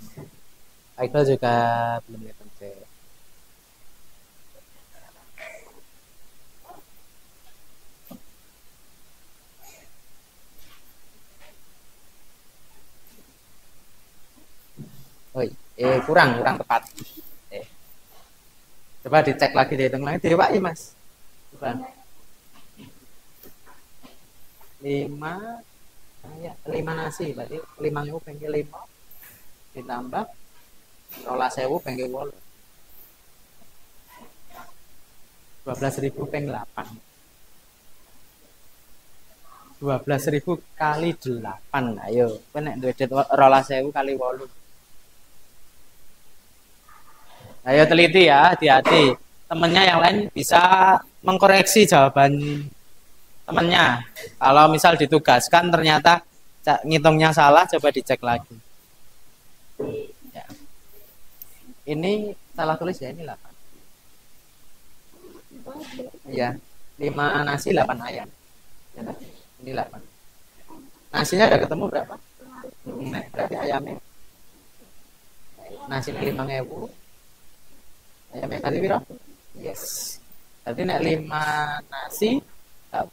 S1: Michael juga belum ngitung cek. Oh, kurang tepat. Coba dicek lagi, dihitung lagi, Dewa ya Mas. Coba. 5 ya, 5 nasi berarti 5.000 pengke 5 ditambah 12.000 pengke 8. 12.000 peng 8. 12.000 kali 8. Ayo, kowe nek duwe duit 12.000 kali 8. Ayo teliti ya, hati-hati. Temennya yang lain bisa mengkoreksi jawaban temennya. Kalau misal ditugaskan ternyata ngitungnya salah, coba dicek lagi. Ya. Ini salah tulis ya, ini 8. Iya, 5 nasi 8 ayam. Ya, ini 8. Nasinya udah ketemu berapa? Nah, berarti ayamnya. Nasi 5.000. Ayamnya kali piro? Yes. Berarti nek 5 nasi 8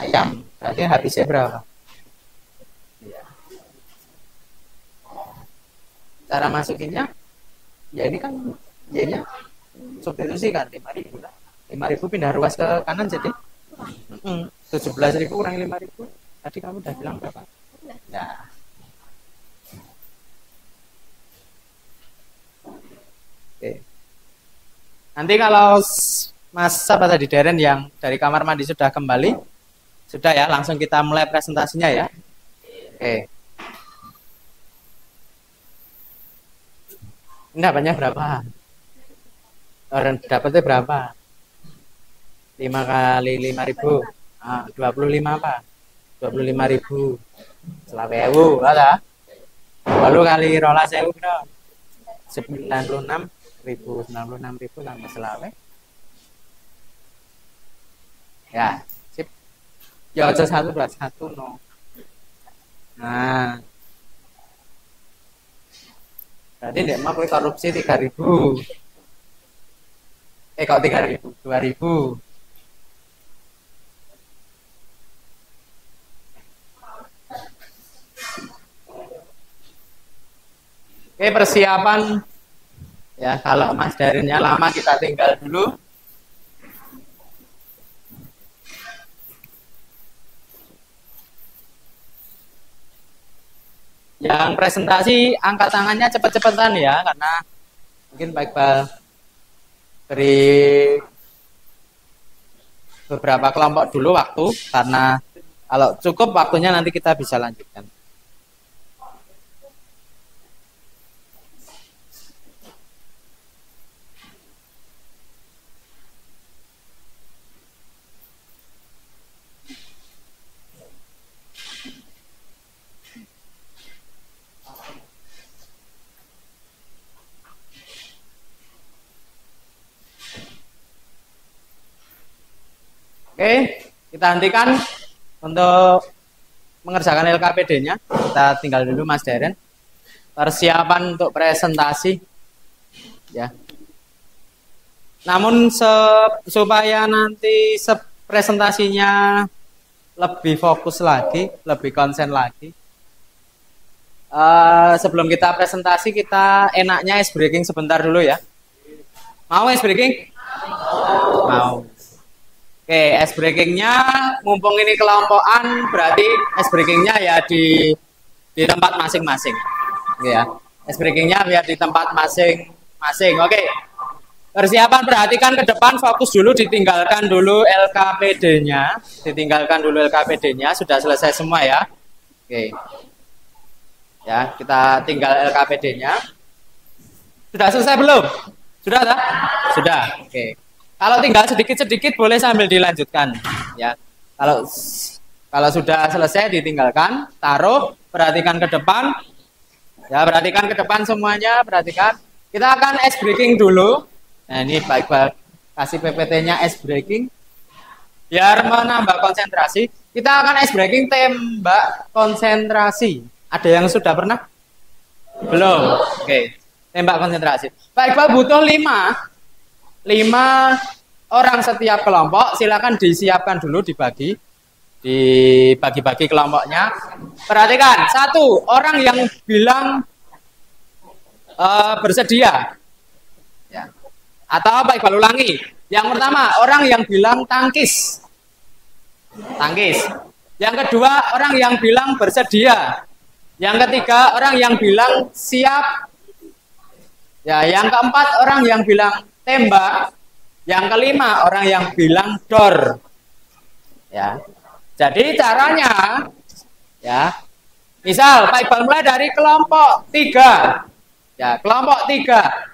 S1: ayam. Berarti habisnya berapa? Ya. Cara masukinnya ya ini kan jadinya substitusi kan 5.000 lah. 5.000 pindah ruas ke kanan jadi 17.000 kurang 5.000. Tadi kamu udah bilang berapa? Nah. Oke. Nanti kalau Mas siapa tadi Deren yang dari kamar mandi sudah kembali, sudah ya, langsung kita mulai presentasinya ya. Oke. Ini dapatnya berapa? Orang dapatnya berapa? 5 kali 5.000. 25 apa? 25.000. Selawewu, ada. Lalu kali 12.000 berapa? 96.000 tambah selawe. Ya, sip. Ya aja 1 plus 1 no. Nah. Berarti ndek mah kowe korupsi 3.000. Kok 3.000? 2.000. Oke, persiapan ya, kalau Mas Darinnya lama kita tinggal dulu. Yang presentasi angkat tangannya cepet-cepetan ya, karena mungkin Pak Iqbal beri beberapa kelompok dulu waktu, karena kalau cukup waktunya nanti kita bisa lanjutkan. Oke, kita hentikan untuk mengerjakan LKPD-nya. Kita tinggal dulu Mas Deren. Persiapan untuk presentasi. Ya. Namun supaya nanti presentasinya lebih fokus lagi, lebih konsen lagi. Sebelum kita presentasi, kita enaknya ice breaking sebentar dulu ya. Mau ice breaking? Mau. Oke, ice breakingnya mumpung ini kelompokan, berarti ice breakingnya ya di tempat masing-masing. Ya, ice breakingnya biar di tempat masing-masing. Oke, persiapan perhatikan ke depan, fokus dulu, ditinggalkan dulu LKPD-nya, sudah selesai semua ya. Oke. Ya, kita tinggal LKPD-nya. Sudah selesai belum? Sudah tak? Sudah. Oke. Kalau tinggal sedikit-sedikit boleh sambil dilanjutkan. Ya. Kalau sudah selesai ditinggalkan, taruh, perhatikan ke depan. Ya, perhatikan ke depan semuanya, perhatikan. Kita akan ice breaking dulu. Nah, ini baik-baik kasih PPT-nya ice breaking. Biar menambah konsentrasi, kita akan ice breaking tembak konsentrasi. Ada yang sudah pernah? Belum. Oke. Tembak konsentrasi. Pak Iqbal butuh 5 orang setiap kelompok. Silakan disiapkan dulu dibagi-bagi kelompoknya. Perhatikan, 1 orang yang bilang bersedia. Ya. Atau Pak Iqbal ulangi. Yang pertama, orang yang bilang tangkis. Tangkis. Yang kedua, orang yang bilang bersedia. Yang ketiga, orang yang bilang siap. Ya, yang keempat, orang yang bilang tembak. Yang kelima, orang yang bilang dor. Ya. Jadi caranya, ya. Misal, Pak Iqbal mulai dari kelompok 3. Ya, kelompok 3.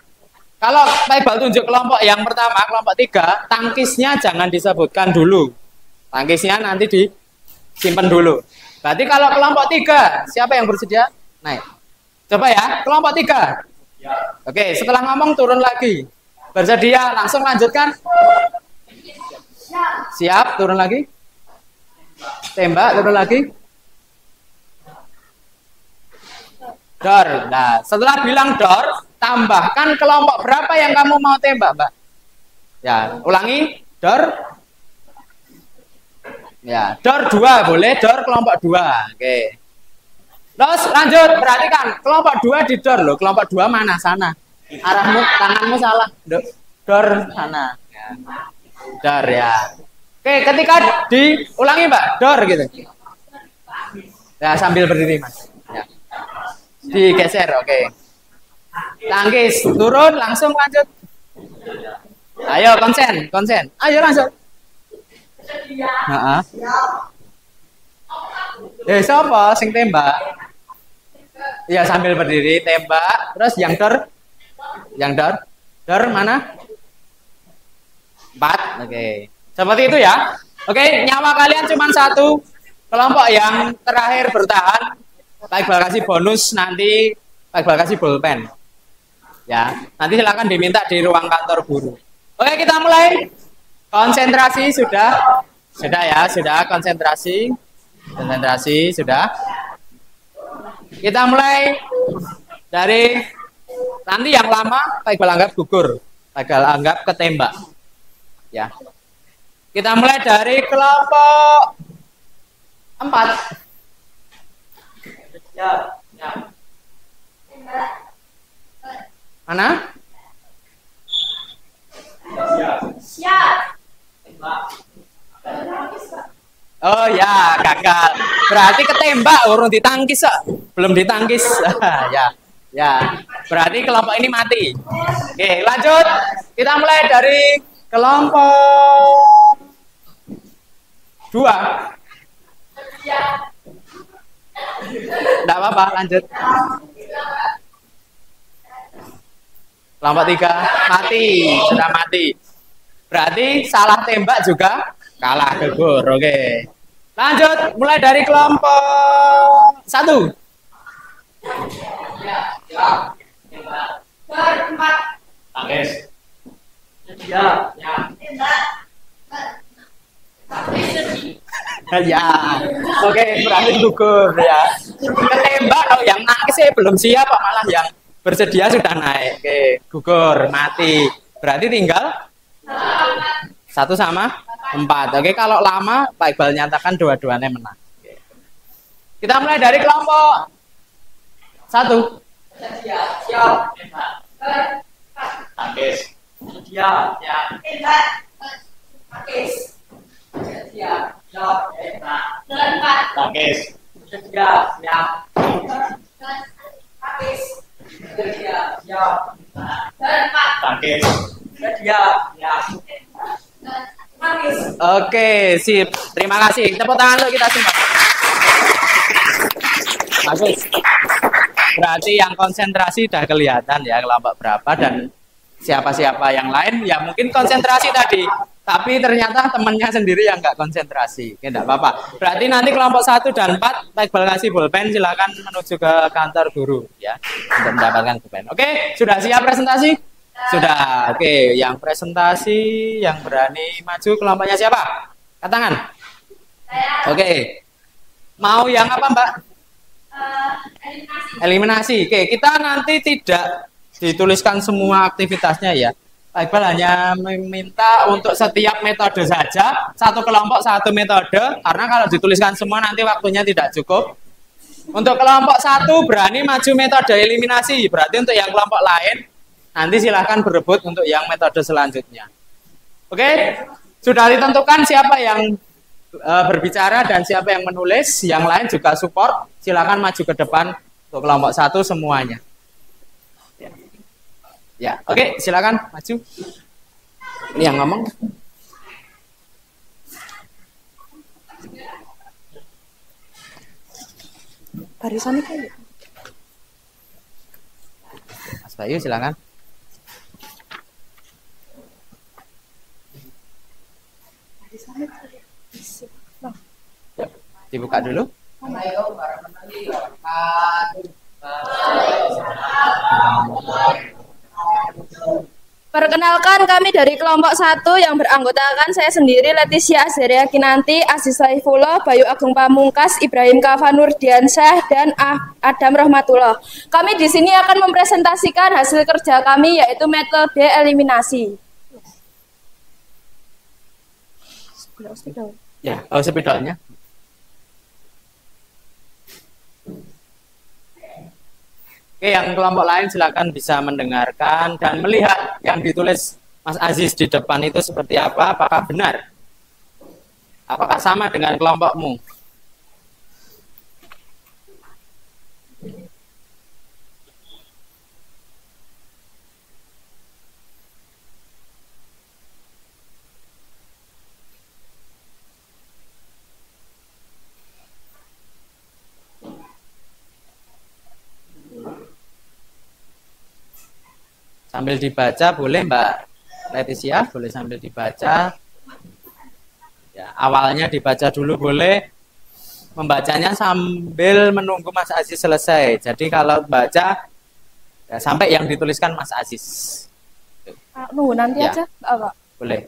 S1: Kalau Pak Iqbal tunjuk kelompok yang pertama, kelompok 3, tangkisnya jangan disebutkan dulu. Tangkisnya nanti disimpan dulu. Berarti kalau kelompok 3, siapa yang bersedia? Naik. Coba ya, kelompok 3. Ya. Oke, setelah ngomong turun lagi. Bersedia, langsung lanjutkan. Siap, turun lagi. Tembak, turun lagi. Dor. Nah, setelah bilang dor, tambahkan kelompok berapa yang kamu mau tembak, Mbak? Ya, ulangi. Dor. Ya, dor 2 boleh, dor kelompok 2. Oke. Terus lanjut, perhatikan. Kelompok 2 di dor loh. Kelompok 2 mana? Sana. Arahmu, tanganmu salah. Dor sana. Ya. Dor ya. Oke, ketika diulangi Mbak, dor gitu. Ya, sambil berdiri Mas. Ya. Digeser, oke. Tangkis, turun, langsung lanjut. Ayo, konsen. Ayo langsung. Heeh. Siapa sing tembak? Iya, sambil berdiri tembak. Terus yang dor? Dor mana? 4. Oke. Seperti itu ya. Oke, nyawa kalian cuma 1. Kelompok yang terakhir bertahan, Pak Iqbal kasih bonus nanti, Pak Iqbal kasih bolpen. Ya, nanti silakan diminta di ruang kantor guru. Oke, kita mulai. Konsentrasi sudah konsentrasi sudah. Kita mulai dari nanti yang lama Pak Iqbal anggap gugur, Pak Iqbal anggap ketembak. Ya. Kita mulai dari kelompok 4. Ya. Mana? Siap. Oh ya, gagal. Berarti ketembak, urung ditangkis kok. Belum ditangkis. Ya. Berarti kelompok ini mati. Oke, lanjut. Kita mulai dari kelompok 2. Enggak apa-apa, lanjut. Kelompok 3 mati, sudah mati. Berarti salah tembak juga kalah, gugur. Oke. Lanjut, mulai dari kelompok 1. Tangkis. Ya. Ya. Oke, berarti gugur ya. Ketembak kalau yang nangkis belum siap, malah yang bersedia sudah naik. Oke, gugur, mati. Berarti tinggal 1 sama 4. Oke, kalau lama Pak Iqbal nyatakan dua-duanya menang. Oke. Kita mulai dari kelompok 1. Siap. Tangkis. Siap. Tangkis. Siap. Tangkis. Siap. Tangkis. Tangkis. Oke, sip. Terima kasih. Tepuk tangan untuk kita semua. Bagus. berarti yang konsentrasi udah kelihatan ya kelompok berapa dan siapa-siapa yang lain ya mungkin konsentrasi tadi. Tapi ternyata temannya sendiri yang nggak konsentrasi. Oke, enggak apa-apa. Berarti nanti kelompok 1 dan 4, Pak Iqbal kasih pulpen, silakan menuju ke kantor guru ya untuk mendapatkan pulpen. Oke, sudah siap presentasi? Sudah. Oke, yang presentasi yang berani maju kelompoknya siapa? Angkat tangan. Oke. Mau yang apa, Mbak? Eliminasi. Oke, kita nanti tidak dituliskan semua aktivitasnya ya. Pak Iqbal hanya meminta untuk setiap metode saja, satu kelompok satu metode, karena kalau dituliskan semua nanti waktunya tidak cukup. Untuk kelompok 1 berani maju metode eliminasi, berarti untuk yang kelompok lain, nanti silahkan berebut untuk yang metode selanjutnya. Oke, sudah ditentukan siapa yang berbicara dan siapa yang menulis, yang lain juga support, silahkan maju ke depan untuk kelompok 1 semuanya. Ya, oke, silakan maju. Ini yang ngomong.
S3: Barisan itu.
S1: Mas Bayu, silakan. Ya, dibuka dulu.
S3: Perkenalkan, kami dari kelompok 1 yang beranggotakan saya sendiri, Leticia Azaria Kinanti, Aziz Saifullah, Bayu Agung Pamungkas, Ibrahim Kafanur Diansyah, dan Adam Rahmatullah. Kami di sini akan mempresentasikan hasil kerja kami, yaitu metode eliminasi.
S1: Ya, spidolnya. Oke, yang kelompok lain silakan bisa mendengarkan dan melihat yang ditulis Mas Aziz di depan itu seperti apa, apakah benar? Apakah sama dengan kelompokmu? Sambil dibaca boleh Mbak Leticia, boleh sambil dibaca. Ya, awalnya dibaca dulu boleh. Membacanya sambil menunggu Mas Aziz selesai. Jadi kalau baca ya, sampai yang dituliskan Mas Aziz.
S3: Nunggu nanti
S1: ya,
S3: aja, Pak.
S1: Boleh.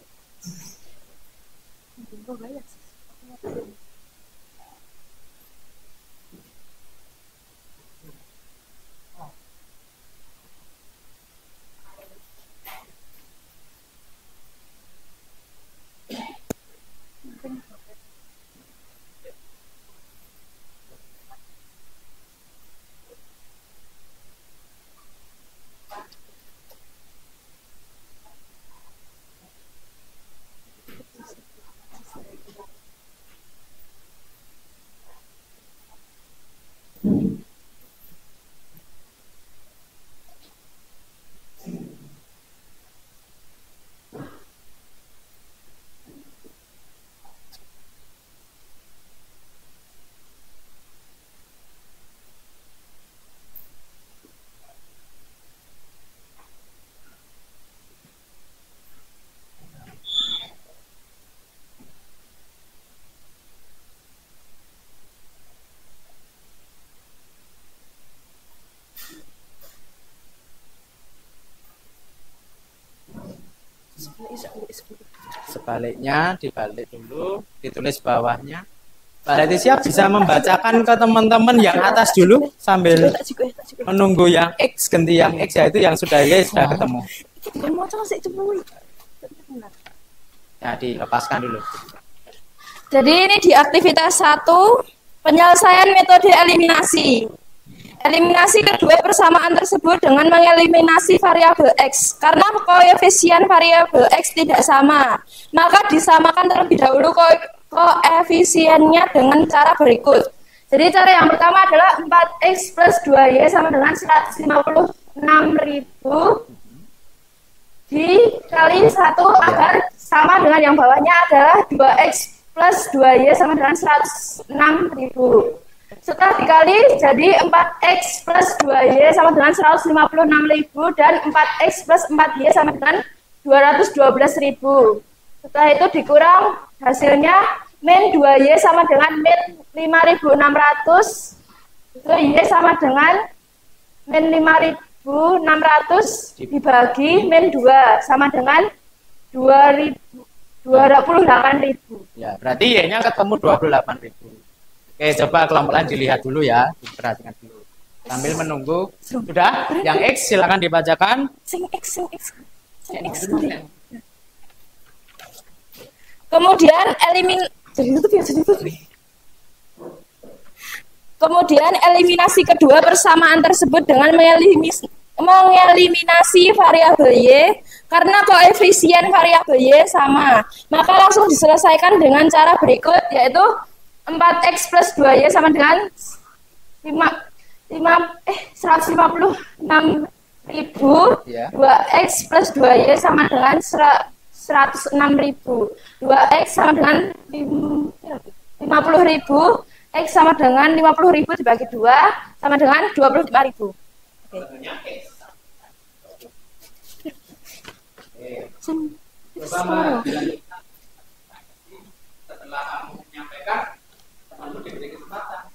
S1: Sebaliknya dibalik dulu, ditulis bawahnya. Mbak Leticia bisa membacakan ke teman-teman yang atas dulu sambil menunggu yang X, ganti yang X, yaitu yang sudah Y sudah ketemu. Ya, dilepaskan dulu.
S3: Jadi ini di aktivitas 1, penyelesaian metode eliminasi. Eliminasi kedua persamaan tersebut dengan mengeliminasi variabel X. Karena koefisien variabel X tidak sama, maka disamakan terlebih dahulu koefisiennya dengan cara berikut. Jadi cara yang pertama adalah 4X plus 2Y sama dengan 156.000 dikali 1 agar sama dengan yang bawahnya adalah 2X plus 2Y sama dengan 106.000. Setelah dikali jadi 4x plus 2y sama dengan 156.000 dan 4x plus 4y sama dengan 212.000. Setelah itu dikurang hasilnya min 2y sama dengan min 5.600. Itu y sama dengan min 5.600 dibagi min 2 sama dengan 28.000.
S1: Ya, berarti y-nya ketemu 28.000. Oke, coba kelompok lain dilihat dulu ya, diperhatikan dulu. Sambil menunggu. Sudah? Yang X silakan dibacakan.
S3: Sing X. Kemudian eliminasi kedua persamaan tersebut dengan mengeliminasi variabel y karena koefisien variabel y sama. Maka langsung diselesaikan dengan cara berikut, yaitu 4x plus 2y sama dengan 156.000,
S1: Ya.
S3: 2x plus 2y sama dengan 106.000, 2x sama dengan 50.000, x sama dengan 50.000 dibagi 2 sama dengan 25.000.
S1: Setelah kamu menyampaikan, temanmu diberi kesempatan.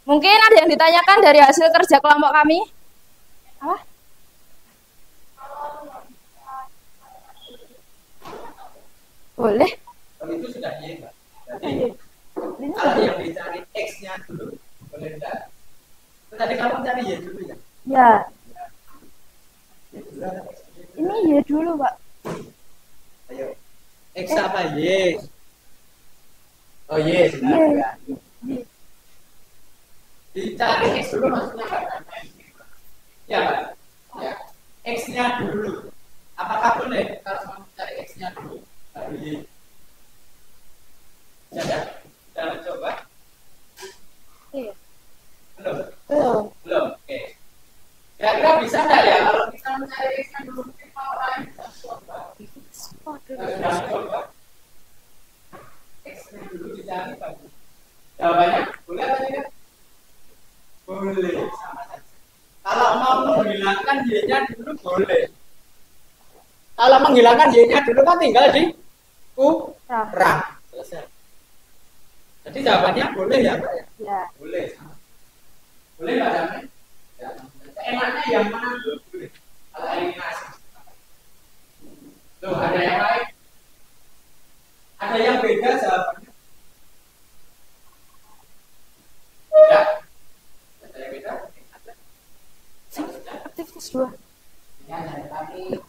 S3: Mungkin ada yang ditanyakan dari hasil kerja kelompok kami? Apa? Boleh.
S1: Kalau itu sudah y, Mbak. Jadi kalau yang dicari x-nya dulu, boleh enggak? Tadi kamu cari y dulu ya?
S3: Ya. Ini y dulu, Pak.
S1: Ayo. X apa y? Oh y, sudah. Ya. Dicari x dulu maksudnya Pak. Ya, Pak. Ya. X-nya dulu. Apakah boleh kalau mau cari x-nya dulu? Y. Ya, sudah mencoba?
S3: Iya.
S1: Belum?
S3: Belum.
S1: Belum, oke. Kira-kira bisa nggak ya kalau kita mencari x-nya dulu? Mungkin mau lain bisa coba. Sudah coba. X-nya dulu dicari bagus. Jawabannya boleh apa tidak? Boleh, sama saja. Kalau mau menghilangkan y-nya dulu boleh. Kalau menghilangkan y-nya dulu kan tinggal di kurang. Selesai. Jadi jawabannya boleh ya, Pak?
S3: Ya.
S1: Boleh. Boleh Pak Damai? Ya. Enaknya yang mana dulu? Boleh. Kalau eliminasi. Loh, ada yang lain? Ada yang beda jawabannya? Ya. Ada yang beda?
S3: Aktivitas 2.
S1: Ya, dari kami.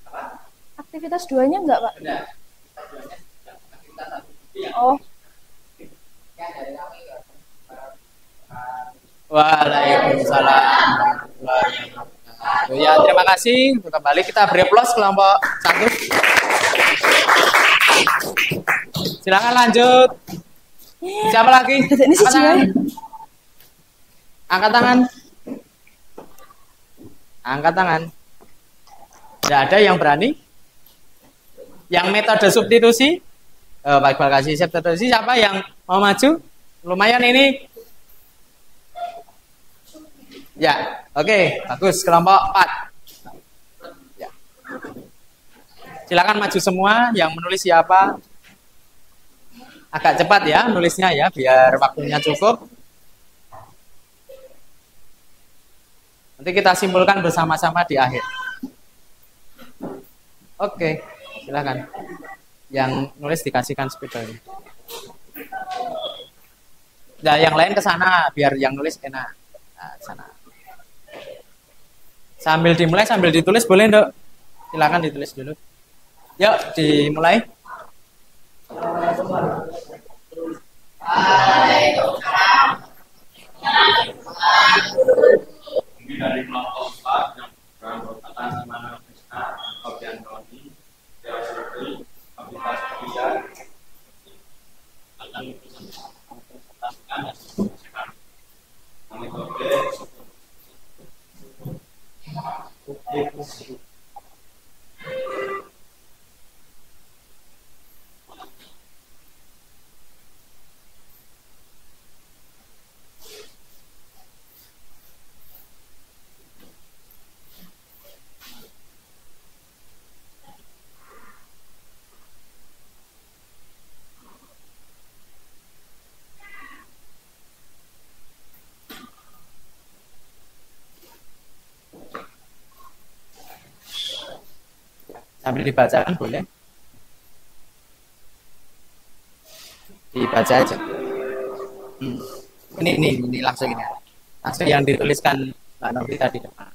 S1: Apa?
S3: Aktivitas 2-nya enggak, Pak?
S1: Benar.
S3: Oh.
S1: Waalaikumsalam. Ya, terima kasih. Kembali kita beri aplaus kelompok 1. Silakan lanjut. Siapa lagi?
S3: Ini si
S1: Angkat tangan.
S3: Jiwa.
S1: Angkat tangan. Angkat tangan. Tidak ada yang berani? Yang metode substitusi? Baik, kasih substitusi. Siapa yang mau maju? Lumayan ini. Ya, oke, bagus. Kelompok 4. Ya. Silakan maju semua. Yang menulis siapa? Agak cepat ya nulisnya ya, biar waktunya cukup. Nanti kita simpulkan bersama-sama di akhir. Oke, silakan. Yang nulis dikasihkan spidolnya. Nah, yang lain ke sana biar yang nulis enak. Nah, sana. Sambil dimulai, sambil ditulis boleh, Nduk? Silakan ditulis dulu. Yuk, dimulai.
S5: Ini dari kelompok 4 yang merupakan Simana Krishna, Obian Tony, Dewa Surabaya, Abdullah Surya, akan dipresentasikan dan dipresentasikan. Metode substitusi.
S1: Sambil dibacakan boleh. Dibaca aja. Ini langsung ini. Langsung yang dituliskan Mbak Novi tadi depan.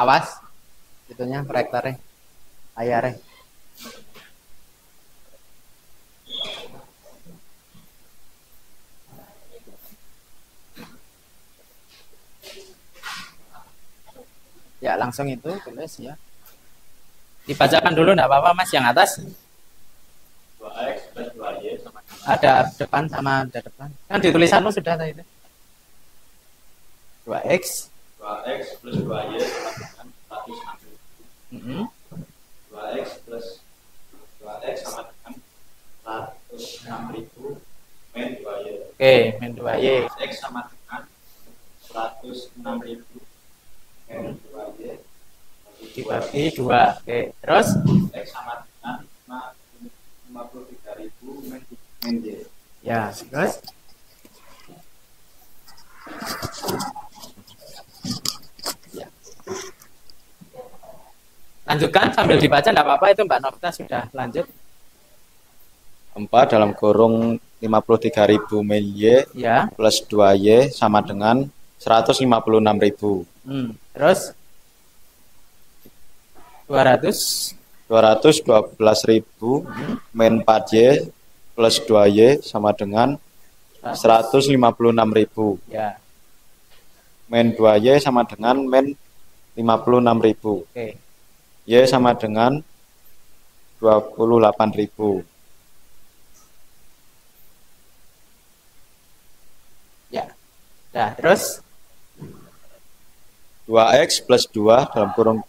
S1: Awas, itunya proyektornya, layarnya. Ya langsung itu tulis ya. Dibacakan dulu enggak apa-apa Mas yang atas.
S5: 2x plus 2y sama dengan
S1: Ada depan sama ada depan. Kan di tulisanmu sudah tadi itu. 2x
S5: 2x plus 2y sama dengan 160. 2x plus 2x sama dengan 106.000 min 2y.
S1: Oke, min 2y.
S5: X sama dengan 106.000 min 2y
S1: Dibagi 2. Oke, terus
S5: X sama dengan 53.000 min y.
S1: ya, terus ya. Lanjutkan sambil dibaca enggak apa-apa itu Mbak Novita sudah lanjut.
S6: 4 dalam kurung 53.000 min Y
S1: Ya.
S6: plus 2Y sama dengan 156.000.
S1: Terus 200
S6: 212.000 min 4Y plus 2Y sama dengan 156.000.
S1: ya.
S6: Min 2Y sama dengan min 56.000.
S1: Oke.
S6: Y sama dengan 28.000.
S1: Ya. Nah, terus
S6: 2X plus 2 dalam kurung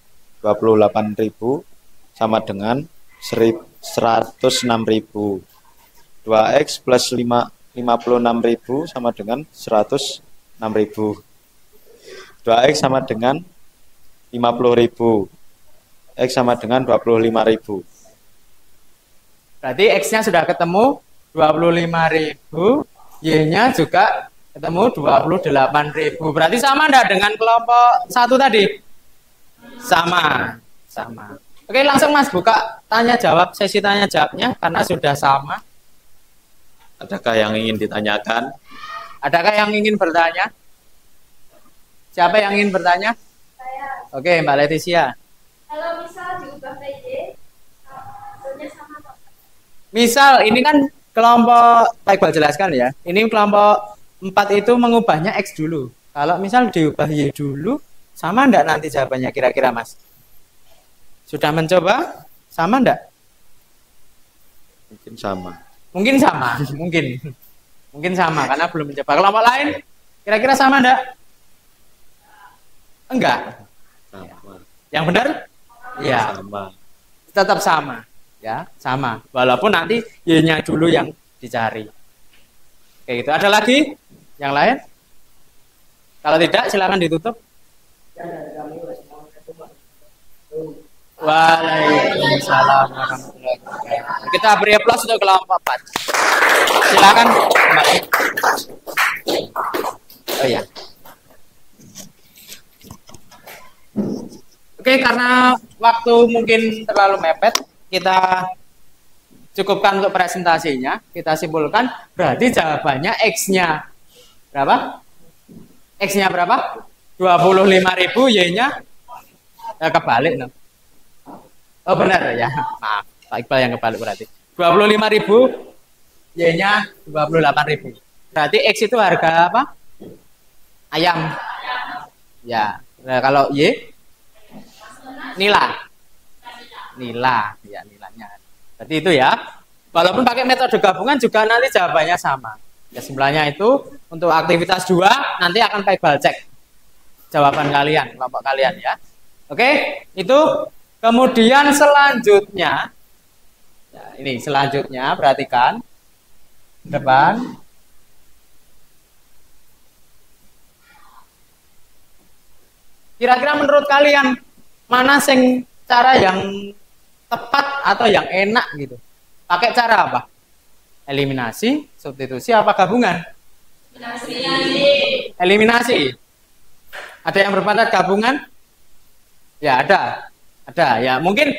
S6: 28.000 sama dengan 106.000. 2X plus 56.000 sama dengan 106.000. 2X sama dengan 50.000. X sama dengan 25.000.
S1: berarti X-nya sudah ketemu 25.000, Y-nya juga ketemu 28.000. Berarti sama enggak dengan kelompok 1 tadi? Sama. Oke, langsung Mas buka tanya jawab, sesi tanya jawabnya karena sudah sama.
S6: Adakah yang ingin ditanyakan?
S1: Adakah yang ingin bertanya? Siapa yang ingin bertanya?
S3: Saya,
S1: Oke, Mbak Leticia.
S3: kalau misal diubah PJ, hasilnya sama kok.
S1: Misal ini kan kelompok, baik Iqbal jelaskan ya. Ini kelompok 4 itu mengubahnya X dulu. Kalau misal diubah Y dulu, sama enggak nanti jawabannya kira-kira Mas? Sudah mencoba? Sama enggak?
S6: Mungkin sama.
S1: Mungkin sama, mungkin sama karena belum mencoba. Kelompok lain kira-kira sama enggak? Enggak.
S6: Sama.
S1: Yang benar? Ya,
S6: Sama.
S1: tetap sama. Ya, sama. Walaupun nanti Y-nya dulu yang dicari. Kayak gitu. Ada lagi? Yang lain? Kalau tidak silakan ditutup. Waalaikumsalam warahmatullahi wabarakatuh. Kita beri aplaus untuk kelompok 4. Silakan. Oh ya. Oke, karena waktu mungkin terlalu mepet, kita cukupkan untuk presentasinya. Kita simpulkan, berarti jawabannya X-nya berapa? X-nya berapa? 25.000, Y-nya kebalik. No? Oh benar ya, maaf. Pak Iqbal yang kebalik berarti. 25.000, Y-nya 28.000. Berarti X itu harga apa? Ayam. Ya, nah, kalau Y? Nila, ya nilainya. Berarti itu ya. Walaupun pakai metode gabungan juga nanti jawabannya sama. Kesimpulannya itu untuk aktivitas 2 nanti akan Pak Iqbal cek jawaban kalian, kelompok kalian ya. Oke, itu kemudian selanjutnya. Ya, ini selanjutnya perhatikan depan. Kira-kira menurut kalian mana sing cara yang tepat atau yang enak gitu. Pakai cara apa? Eliminasi, substitusi, apa gabungan? Eliminasi. Ada yang berpendapat gabungan? Ya ada. Ada ya. Mungkin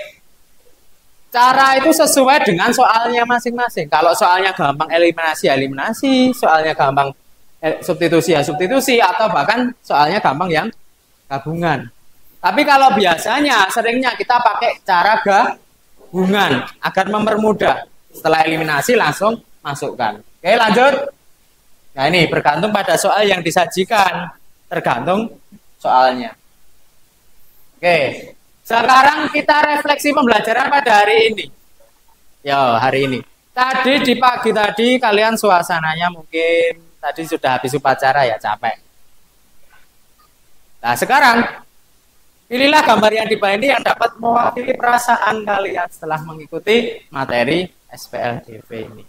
S1: cara itu sesuai dengan soalnya masing-masing. Kalau soalnya gampang eliminasi, eliminasi. Soalnya gampang substitusi, ya substitusi. Atau bahkan soalnya gampang yang gabungan. Tapi kalau biasanya, seringnya kita pakai cara gabungan agar mempermudah. Setelah eliminasi langsung masukkan. Oke, lanjut. Nah ini bergantung pada soal yang disajikan. Tergantung soalnya. Oke. Sekarang kita refleksi pembelajaran pada hari ini. Yo, hari ini. Tadi di pagi tadi kalian suasananya mungkin tadi sudah habis upacara ya, capek. Nah, sekarang pilihlah gambar yang di bawah ini yang dapat mewakili perasaan kalian setelah mengikuti materi SPLDV ini.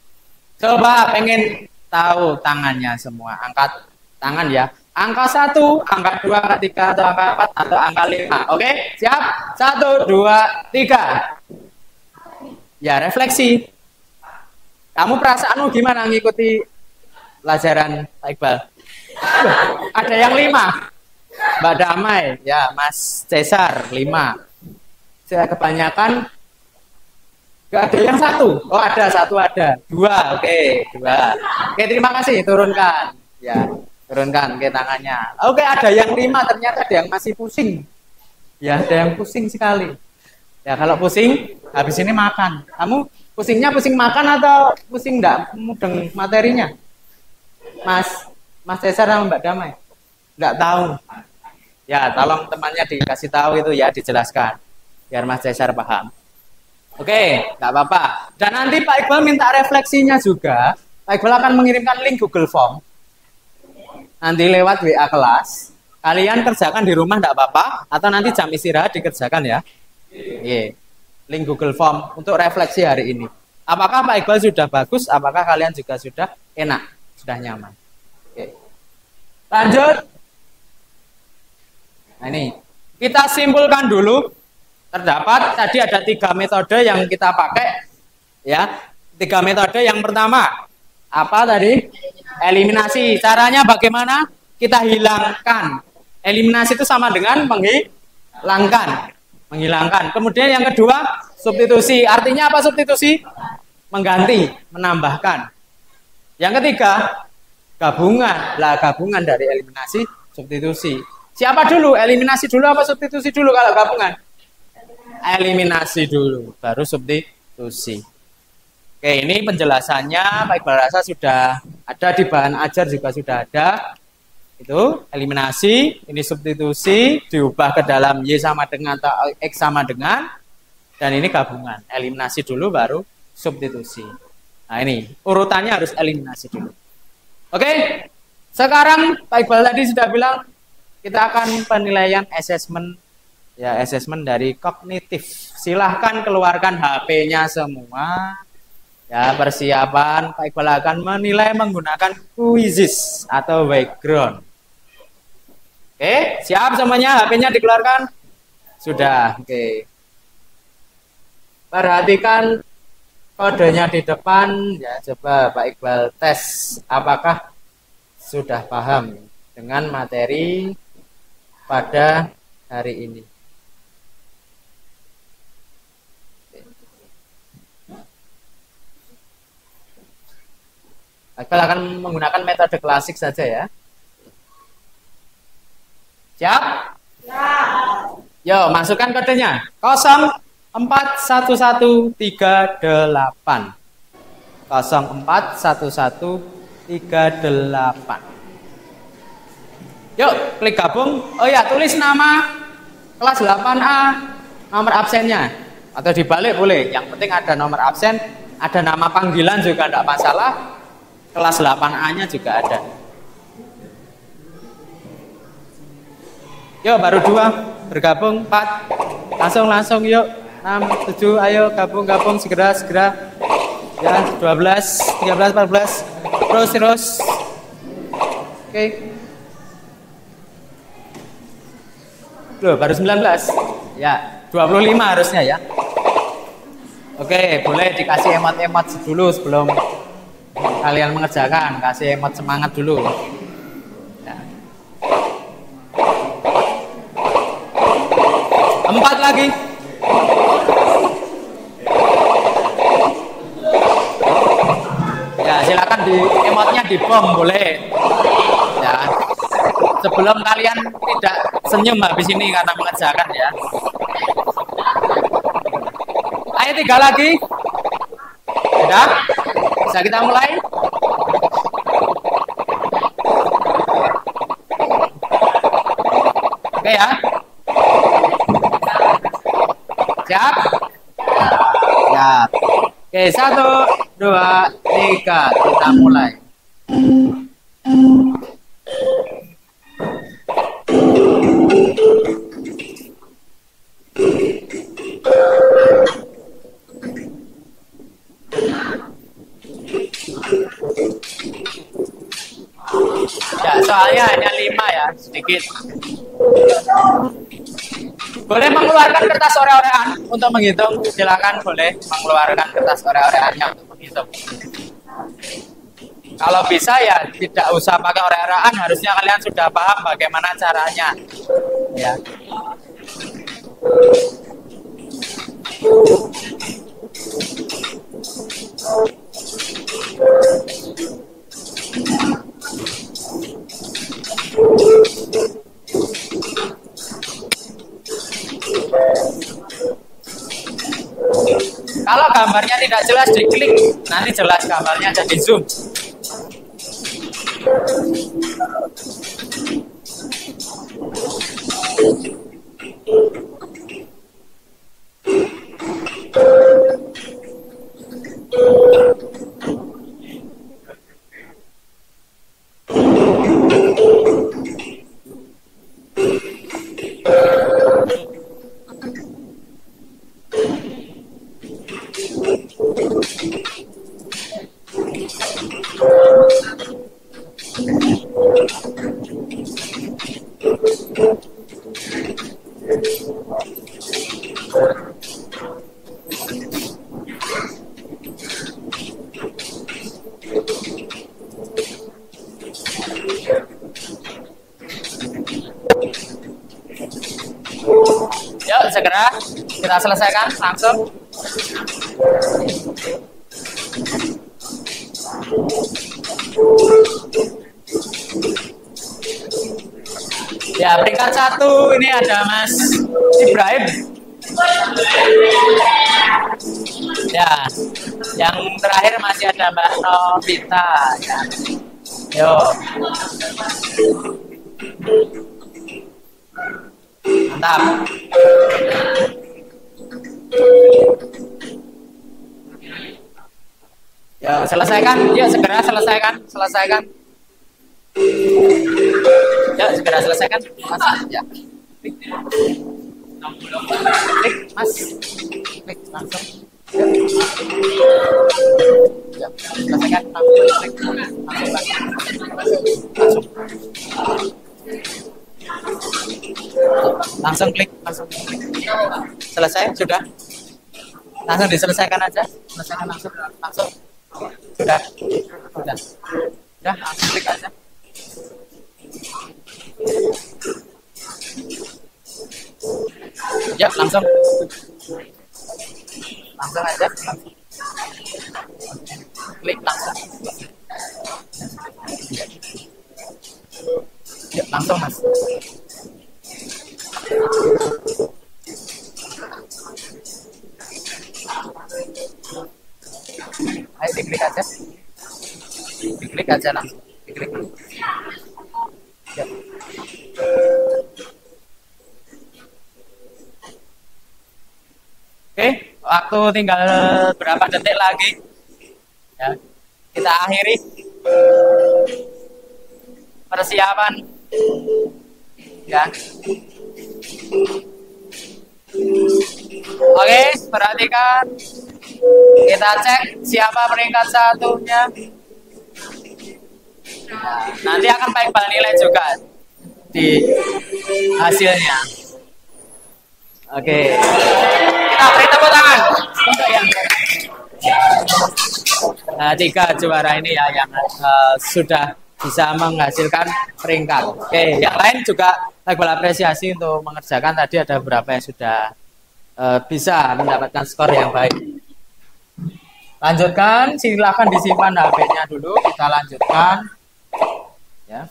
S1: Coba pengen tahu tangannya semua. Angkat tangan ya. Angka 1, angka 2, angka 3, atau angka 4, atau angka 5. Oke, siap? 1, 2, 3. Ya, refleksi. Kamu perasaanmu gimana ngikuti pelajaran Pak Iqbal? Ada yang 5. Mbak Damai, ya, Mas Cesar, 5. Saya kebanyakan gak ada yang 1. Oh, ada 1 ada. 2, oke, 2. Oke, terima kasih, turunkan. Ya. Turunkan ke tangannya. Oke, ada yang 5, ternyata ada yang masih pusing. Ya, ada yang pusing sekali. Ya, kalau pusing, habis ini makan. Kamu pusingnya pusing makan atau pusing enggak mudeng materinya? Mas Cesar sama Mbak Damai? Enggak tahu. Ya, tolong temannya dikasih tahu itu ya, dijelaskan. Biar Mas Cesar paham. Oke, enggak apa-apa. Dan nanti Pak Iqbal minta refleksinya juga. Pak Iqbal akan mengirimkan link Google Form. Nanti lewat WA kelas, kalian kerjakan di rumah enggak apa-apa, atau nanti jam istirahat dikerjakan ya. Iya. Link Google Form untuk refleksi hari ini. Apakah Pak Iqbal sudah bagus? Apakah kalian juga sudah enak? Sudah nyaman? Oke. Lanjut. Nah ini, kita simpulkan dulu. Terdapat tadi ada 3 metode yang kita pakai. Ya, 3 metode. Yang pertama, apa tadi? Eliminasi. Caranya bagaimana? Kita hilangkan. Eliminasi itu sama dengan menghilangkan. Menghilangkan. Kemudian yang kedua, substitusi. Artinya apa substitusi? Mengganti, menambahkan. Yang ketiga, gabungan. Lah, gabungan dari eliminasi, substitusi. Siapa dulu? Eliminasi dulu apa substitusi dulu kalau gabungan? Eliminasi dulu, baru substitusi. Oke, ini penjelasannya Pak Iqbal rasa sudah ada di bahan ajar juga sudah ada. Itu eliminasi, ini substitusi, diubah ke dalam Y sama dengan atau X sama dengan, dan ini gabungan. Eliminasi dulu baru substitusi. Nah ini, urutannya harus eliminasi dulu. Oke, sekarang Pak Iqbal tadi sudah bilang, kita akan penilaian assessment, ya assessment dari kognitif. Silahkan keluarkan HP-nya semua. Ya, persiapan Pak Iqbal akan menilai menggunakan quizzes atau background. Oke, siap semuanya? HP-nya dikeluarkan? Sudah, oke. Perhatikan kodenya di depan. Ya, coba Pak Iqbal tes apakah sudah paham dengan materi pada hari ini. Iqbal akan menggunakan metode klasik saja ya. Siap? Siap. Yo, masukkan kodenya. 041138. 041138. Yuk, klik gabung. Oh ya, tulis nama kelas 8A, nomor absennya. Atau dibalik boleh. Yang penting ada nomor absen, ada nama panggilan juga tidak masalah. Kelas 8A-nya juga ada. Yuk, baru 2, bergabung 4. Langsung yuk. 6, 7, ayo gabung segera. Ya, 12, 13, 14. Terus. Oke. Loh, baru 19. Ya, 25 harusnya ya. Oke, boleh dikasih emot-emot dulu sebelum kalian mengerjakan. Kasih emot semangat dulu. Ya. 4 lagi. Ya, silakan di emotnya dibom boleh. Ya. Sebelum kalian tidak senyum habis ini karena mengerjakan ya. Ayo 3 lagi. Sudah? Bisa kita mulai? Oke ya. Siap? Siap. Oke, 1, 2, 3. Kita mulai. Ya, soalnya hanya 5 ya, sedikit. Boleh mengeluarkan kertas ore-orean untuk menghitung. Silakan boleh mengeluarkan kertas ore-oreannya untuk menghitung. Kalau bisa ya tidak usah pakai ore-orean, harusnya kalian sudah paham bagaimana caranya. Ya. Kalau gambarnya tidak jelas diklik, nanti jelas gambarnya jadi zoom. Yuk segera kita selesaikan langsung. Ya, peringkat 1 ini ada Mas Ibrahim. Ya, yang terakhir masih ada Mbak Novita. Ya. Yuk. Mantap. Ya, selesaikan. Yuk segera selesaikan. Ya, segera selesaikan. Mas, ya. Klik, Mas. Klik langsung. Ya, selesaikan. Langsung klik. Selesai sudah. Langsung diselesaikan aja. Selesaikan langsung. Sudah. Langsung klik aja. Ya, langsung aja. Klik langsung. Ya, langsung Mas. Ayo diklik aja. Diklik aja langsung. Diklik. Ya. Oke, waktu tinggal berapa detik lagi. Ya, kita akhiri persiapan. Ya. Oke, perhatikan. Kita cek siapa peringkat 1-nya. Nanti akan Pak Iqbal nilai juga di hasilnya. Oke. Kita beri tepuk tangan untuk yang Nah, 3 juara ini ya yang sudah bisa menghasilkan peringkat. Oke, yang lain juga label apresiasi untuk mengerjakan. Tadi ada beberapa yang sudah bisa mendapatkan skor yang baik. Lanjutkan, silakan disimpan HP-nya dulu. Kita lanjutkan. Ya.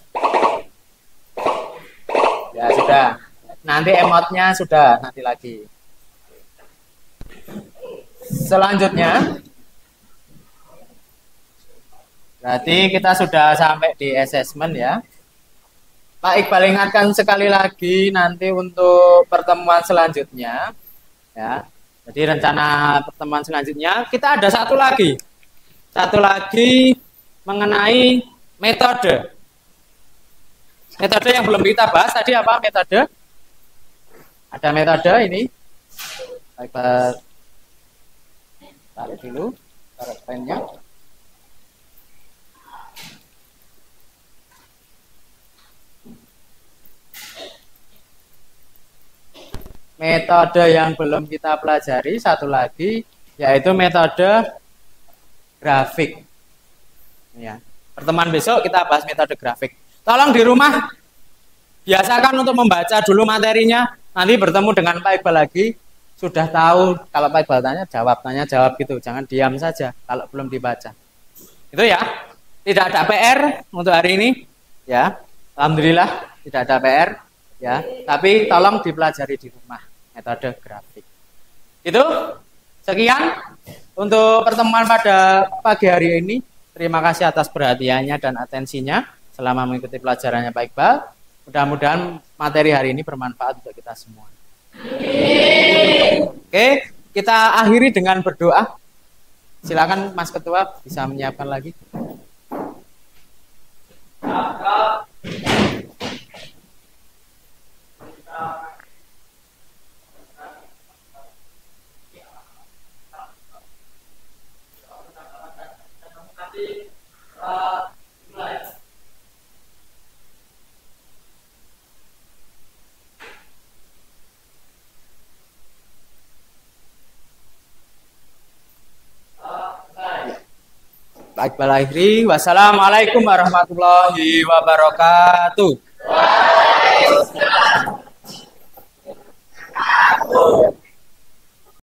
S1: Ya sudah. Nanti emotnya sudah nanti lagi. Selanjutnya, berarti kita sudah sampai di assessment ya. Pak Iqbal ingatkan sekali lagi nanti untuk pertemuan selanjutnya. Ya. Jadi rencana pertemuan selanjutnya kita ada satu lagi mengenai metode. Metode yang belum kita bahas tadi apa metode? Ada metode ini. Baik, tarik dulu, taruh pennya. Metode yang belum kita pelajari satu lagi yaitu metode grafik. Ya. Pertemuan besok kita bahas metode grafik. Tolong di rumah biasakan untuk membaca dulu materinya. Nanti bertemu dengan Pak Iqbal lagi sudah tahu kalau Pak Iqbal tanya jawab gitu. Jangan diam saja kalau belum dibaca. Itu ya. Tidak ada PR untuk hari ini. Ya. Alhamdulillah tidak ada PR. Ya. Tapi tolong dipelajari di rumah. Metode grafik. Itu sekian untuk pertemuan pada pagi hari ini. Terima kasih atas perhatiannya dan atensinya selama mengikuti pelajarannya Pak Iqbal. Mudah-mudahan materi hari ini bermanfaat untuk kita semua. Oke, kita akhiri dengan berdoa. Silakan Mas Ketua bisa menyiapkan lagi. Baik, Iqbal akhiri. Wassalamualaikum warahmatullahi wabarakatuh.